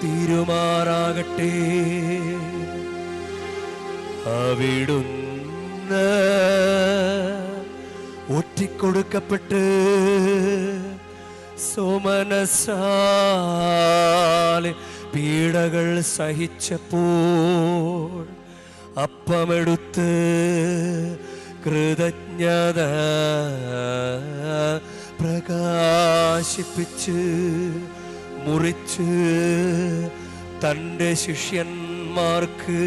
തീരുമാറാകട്ടെ. അവിടുന്ന് ഒറ്റിക്കൊടുക്കപ്പെട്ട് സോമനസാലെ പീഡകൾ സഹിച്ചപ്പോൾ അപ്പമെടുത്ത് കൃതജ്ഞത പ്രകാശിപ്പിച്ച് മുറിച്ച് തൻ്റെ ശിഷ്യന്മാർക്ക്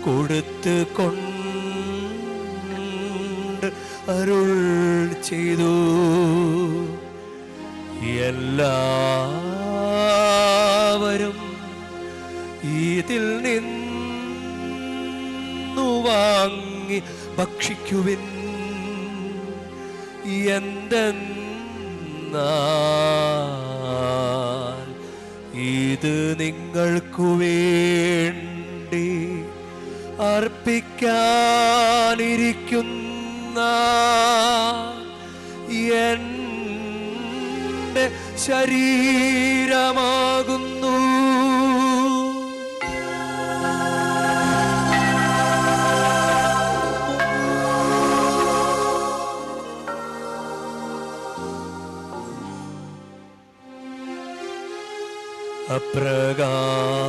കൊടുത്ത് കൊണ്ട് അരുൾ ചെയ്തു. എല്ലാവരും ഇതിൽ നിന്നു വാങ്ങി ഭക്ഷിക്കുവിൻ. എന്തെന്നാൽ ഇത് നിങ്ങൾക്കു വേണ്ടി അർപ്പിക്കാനിരിക്കുന്ന എൻ്റെ ശരീരമാകുന്നു.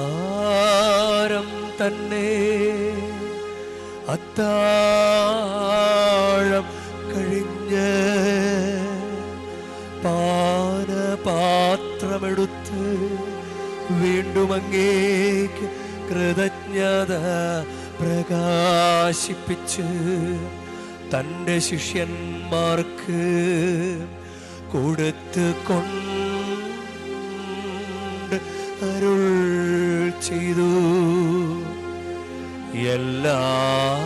അപ്രകാരം തന്നെ അത്താഴം കഴിഞ്ഞ് പാനപാത്രമെടുത്ത് വീണ്ടും അങ്ങേക്ക് കൃതജ്ഞത പ്രകാശിപ്പിച്ച് തൻ്റെ ശിഷ്യന്മാർക്ക് കൊടുത്ത് കൊണ്ട് എല്ലാവരും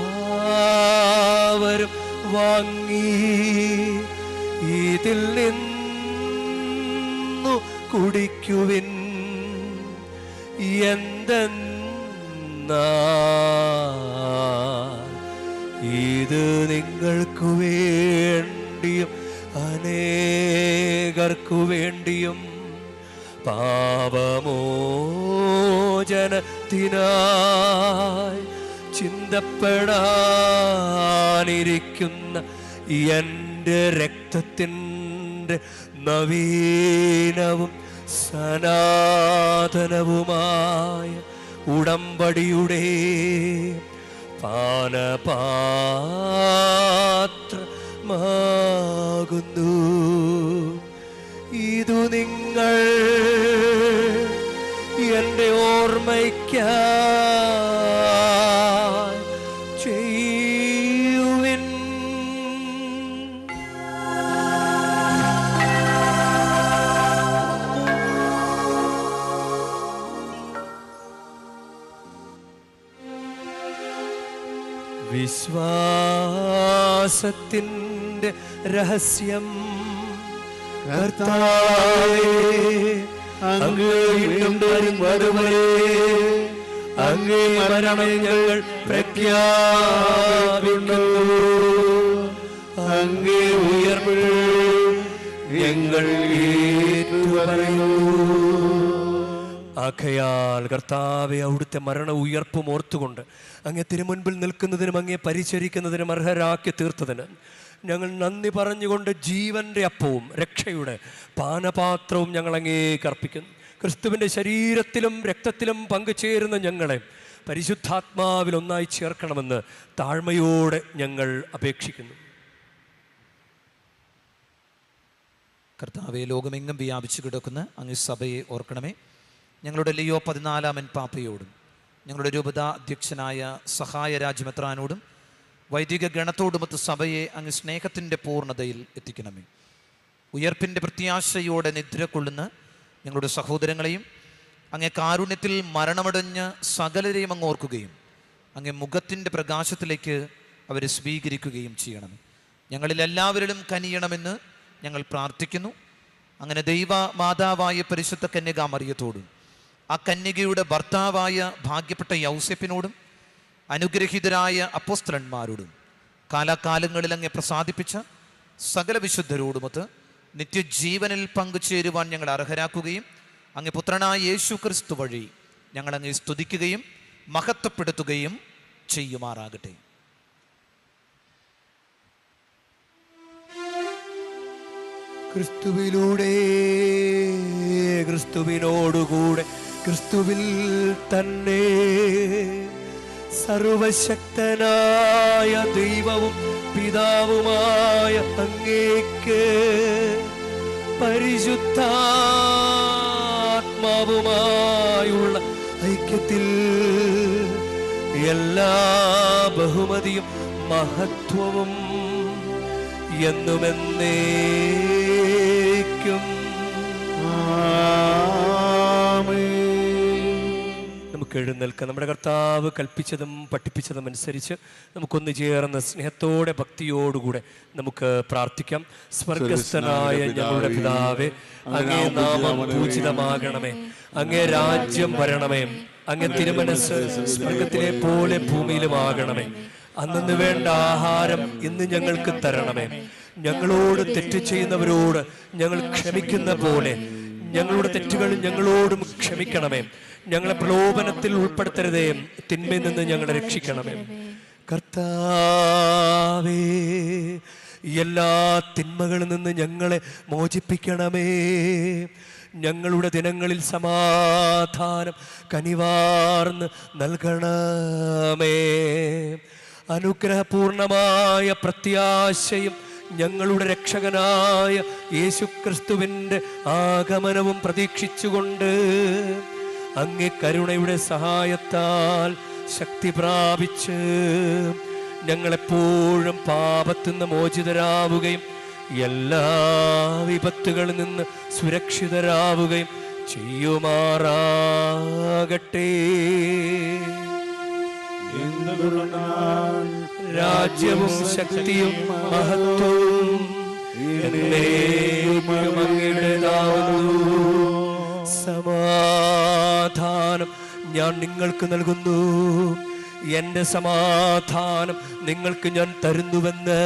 വാങ്ങി ഇതിൽ നിന്നു കുടിക്കുവിൻ. എന്തെന്നാൽ ഇത് നിങ്ങൾക്ക് വേണ്ടിയും അനേകർക്കു വേണ്ടിയും പാപമോചനത്തിനായി ചിന്തപ്പെടാനിരിക്കുന്ന എൻ്റെ രക്തത്തിൻ്റെ നവീനവും സനാതനവുമായ ഉടമ്പടിയുടെ പാനപാത്രമാകുന്നു. ഇതു നിങ്ങൾ എൻ്റെ ഓർമ്മയ്ക്കായി ചെയ്യുവിൻ. വിശ്വാസത്തിൻ്റെ രഹസ്യം. കർത്താവേ, അങ്ങ് വീണ്ടും വരും വരെ അങ്ങേ മരണം ഞങ്ങൾ പ്രഖ്യാപിക്കുന്നു. അങ്ങേ ഉയർപ്പ് ഞങ്ങൾ ഏറ്റുപറയുന്നു. ആകയാൽ കർത്താവെ, അവിടുത്തെ മരണ ഉയർപ്പും ഓർത്തുകൊണ്ട് അങ്ങേ തിരുമുൻപിൽ നിൽക്കുന്നതിനും അങ്ങേ പരിചരിക്കുന്നതിനും അർഹരാക്കി തീർത്തതിന് ഞങ്ങൾ നന്ദി പറഞ്ഞുകൊണ്ട് ജീവൻ്റെ അപ്പവും രക്ഷയുടെ പാനപാത്രവും ഞങ്ങൾ അങ്ങേക്ക് അർപ്പിക്കുന്നു. ക്രിസ്തുവിൻ്റെ ശരീരത്തിലും രക്തത്തിലും പങ്കുചേരുന്ന ഞങ്ങളെ പരിശുദ്ധാത്മാവിൽ ഒന്നായി ചേർക്കണമെന്ന് താഴ്മയോടെ ഞങ്ങൾ അപേക്ഷിക്കുന്നു. കർത്താവെ, ലോകമെങ്ങും വ്യാപിച്ചു കിടക്കുന്ന അങ്ങ് സഭയെ ഓർക്കണമേ. ഞങ്ങളുടെ ലിയോ 14 പാപ്പയോടും ഞങ്ങളുടെ രൂപത അധ്യക്ഷനായ സഹായ രാജ്യമെത്രാനോടും വൈദിക ഗണത്തോടുമൊത്ത് സഭയെ അങ്ങ് സ്നേഹത്തിൻ്റെ പൂർണ്ണതയിൽ എത്തിക്കണമേ. ഉയർപ്പിൻ്റെ പ്രത്യാശയോടെ നിദ്ര കൊള്ളുന്ന ഞങ്ങളുടെ സഹോദരങ്ങളെയും അങ്ങേ കാരുണ്യത്തിൽ മരണമടഞ്ഞ് സകലരെയും അങ്ങ് ഓർക്കുകയും അങ്ങേ മുഖത്തിൻ്റെ പ്രകാശത്തിലേക്ക് അവരെ സ്വീകരിക്കുകയും ചെയ്യണമേ. ഞങ്ങളിൽ എല്ലാവരിലും കനിയണമെന്ന് ഞങ്ങൾ പ്രാർത്ഥിക്കുന്നു. അങ്ങനെ ദൈവ മാതാവായ പരിശുദ്ധ കന്യകാമറിയത്തോടും ആ കന്യകയുടെ ഭർത്താവായ ഭാഗ്യപ്പെട്ട യൗസേപ്പിനോടും അനുഗ്രഹീതരായ അപ്പോസ്തലന്മാരോടും കാലാകാലങ്ങളിൽ അങ്ങ് പ്രസാദിപ്പിച്ച സകല വിശുദ്ധരോടുമൊത്ത് നിത്യജീവനിൽ പങ്കുചേരുവാൻ ഞങ്ങൾ അർഹരാക്കുകയും അങ്ങ് പുത്രനായ യേശു ക്രിസ്തു വഴി ഞങ്ങൾ അങ്ങ് സ്തുതിക്കുകയും മഹത്വപ്പെടുത്തുകയും ചെയ്യുമാറാകട്ടെ. ക്രിസ്തുവിലൂടെ, ക്രിസ്തുവിനോടുകൂടെ, ക്രിസ്തുവിൽ തന്നെ സർവശക്തനായ ദൈവവും പിതാവുമായ അങ്ങേക്ക് പരിശുദ്ധാത്മാവുമായുള്ള ഐക്യത്തിൽ എല്ലാ ബഹുമതിയും മഹത്വവും എന്നുമെന്നേക്കും നമുക്ക് എഴുന്നേൽക്കാം. നമ്മുടെ കർത്താവ് കൽപ്പിച്ചതും പഠിപ്പിച്ചതും അനുസരിച്ച് നമുക്കൊന്ന് ചേർന്ന് സ്നേഹത്തോടെ ഭക്തിയോടുകൂടെ നമുക്ക് പ്രാർത്ഥിക്കാം. സ്വർഗസ്ഥനായ ഞങ്ങളുടെ പിതാവേ, അങ്ങേ നാമം പൂജിതമാകണമേ, അങ്ങേ രാജ്യം വരണമേ, അങ്ങേ തിരുമനസ് സ്വർഗത്തിലെ പോലെ ഭൂമിയിലുമാകണമേ. അന്നു വേണ്ട ആഹാരം ഇന്ന് ഞങ്ങൾക്ക് തരണമേ. ഞങ്ങളോട് തെറ്റ് ചെയ്യുന്നവരോട് ഞങ്ങൾ ക്ഷമിക്കുന്ന പോലെ ഞങ്ങളുടെ തെറ്റുകൾ ഞങ്ങളോടും ക്ഷമിക്കണമേ. ഞങ്ങളെ പ്രലോഭനത്തിൽ ഉൾപ്പെടുത്തരുതേ, തിന്മയിൽ നിന്ന് ഞങ്ങളെ രക്ഷിക്കണമേ. കർത്താവേ, എല്ലാ തിന്മകളിൽ നിന്ന് ഞങ്ങളെ മോചിപ്പിക്കണമേ. ഞങ്ങളുടെ ദിനങ്ങളിൽ സമാധാനം കനിവാർന്ന് നൽകണമേ. അനുഗ്രഹപൂർണമായ പ്രത്യാശയും ഞങ്ങളുടെ രക്ഷകനായ യേശുക്രിസ്തുവിൻ്റെ ആഗമനവും പ്രതീക്ഷിച്ചുകൊണ്ട് അങ്ങേ കരുണയുടെ സഹായത്താൽ ശക്തി പ്രാപിച്ച് ഞങ്ങളെപ്പോഴും പാപത്തിൽ നിന്ന് മോചിതരാവുകയും എല്ലാ വിപത്തുകളിൽ നിന്ന് സുരക്ഷിതരാവുകയും ചെയ്യുമാറാകട്ടെ. എന്തുകൊണ്ടെന്നാൽ രാജ്യവും ശക്തിയും മഹത്വവും എന്നേക്കും അങ്ങയുടേതാകുന്നു. സമാധാനം ഞാൻ നിങ്ങൾക്ക് നൽകുന്നു, എൻ്റെ സമാധാനം നിങ്ങൾക്ക് ഞാൻ തരുന്നുവെന്ന്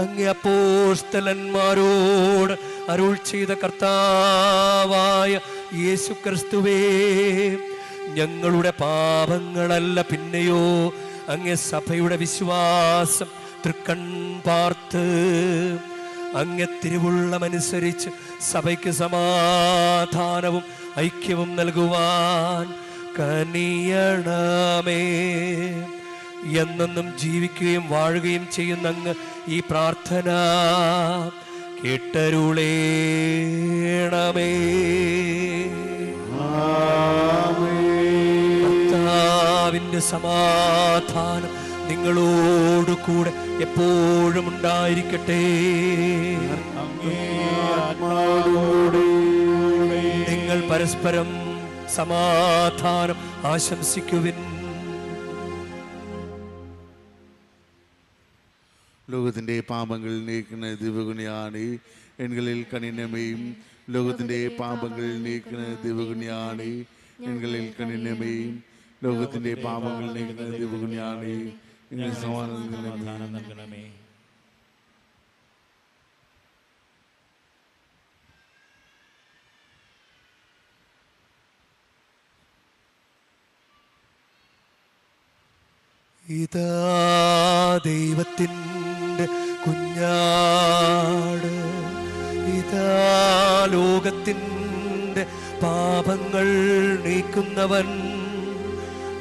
അങ്ങേ അപ്പോസ്തലന്മാരോട് അരുൾ ചെയ്ത കർത്താവായ യേശുക്രിസ്തുവേ, ഞങ്ങളുടെ പാപങ്ങളല്ല പിന്നെയോ അങ്ങേ സഭയുടെ വിശ്വാസം തൃക്കൺ പാർത്ത് അങ്ങേ തിരുവുള്ളമനുസരിച്ച് സഭയ്ക്ക് സമാധാനവും ഐക്യവും നൽകുവാൻ കനിയണമേ. എന്നെന്നും ജീവിക്കുകയും വാഴുകയും ചെയ്യുന്ന അങ്ങ് ഈ പ്രാർത്ഥന കേട്ടരുളേണമേ. കർത്താവിന്റെ സമാധാനം നിങ്ങളോട് കൂടെ എപ്പോഴും ഉണ്ടായിരിക്കട്ടെ. നിങ്ങൾ പരസ്പരം സമാധാനം ആശംസിക്കുവിൻ. ലോകത്തിൻ്റെ പാപങ്ങൾ നീക്കുന്ന ദിവഗുണിയാണ് എൺകളിൽ കഠിനമയും. ലോകത്തിൻ്റെ പാപങ്ങൾ നീക്കുന്ന ദിവഗുണിയാണ് എൺകളിൽ കഠിനമയും. ലോകത്തിൻ്റെ പാപങ്ങൾ നീക്കുന്ന ദിവഗുണിയാണ് സമാധാനം നൽകണമേ. ഇതാ ദൈവത്തിൻ്റെ കുഞ്ഞാട്, ഇതാ ലോകത്തിൻ്റെ പാപങ്ങൾ നീക്കുന്നവൻ.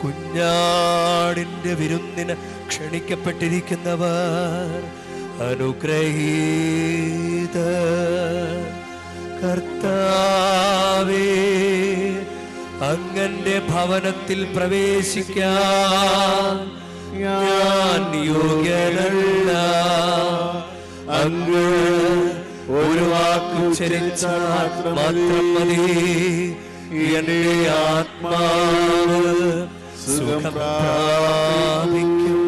കുഞ്ഞാടിൻ്റെ വിരുന്നിന് ക്ഷണിക്കപ്പെട്ടിരിക്കുന്നവർ അനുഗ്രഹീത. കർത്താവേ, അങ്ങന്റെ ഭവനത്തിൽ പ്രവേശിക്കാൻ ഞാൻ യോഗ്യനല്ല. അങ്ങ് ഒരു വാക്ക് ഉച്ചരിച്ചാൽ മാത്രം മതി, എന്റെ ആത്മാവ് സുഖം പ്രാപിക്കും.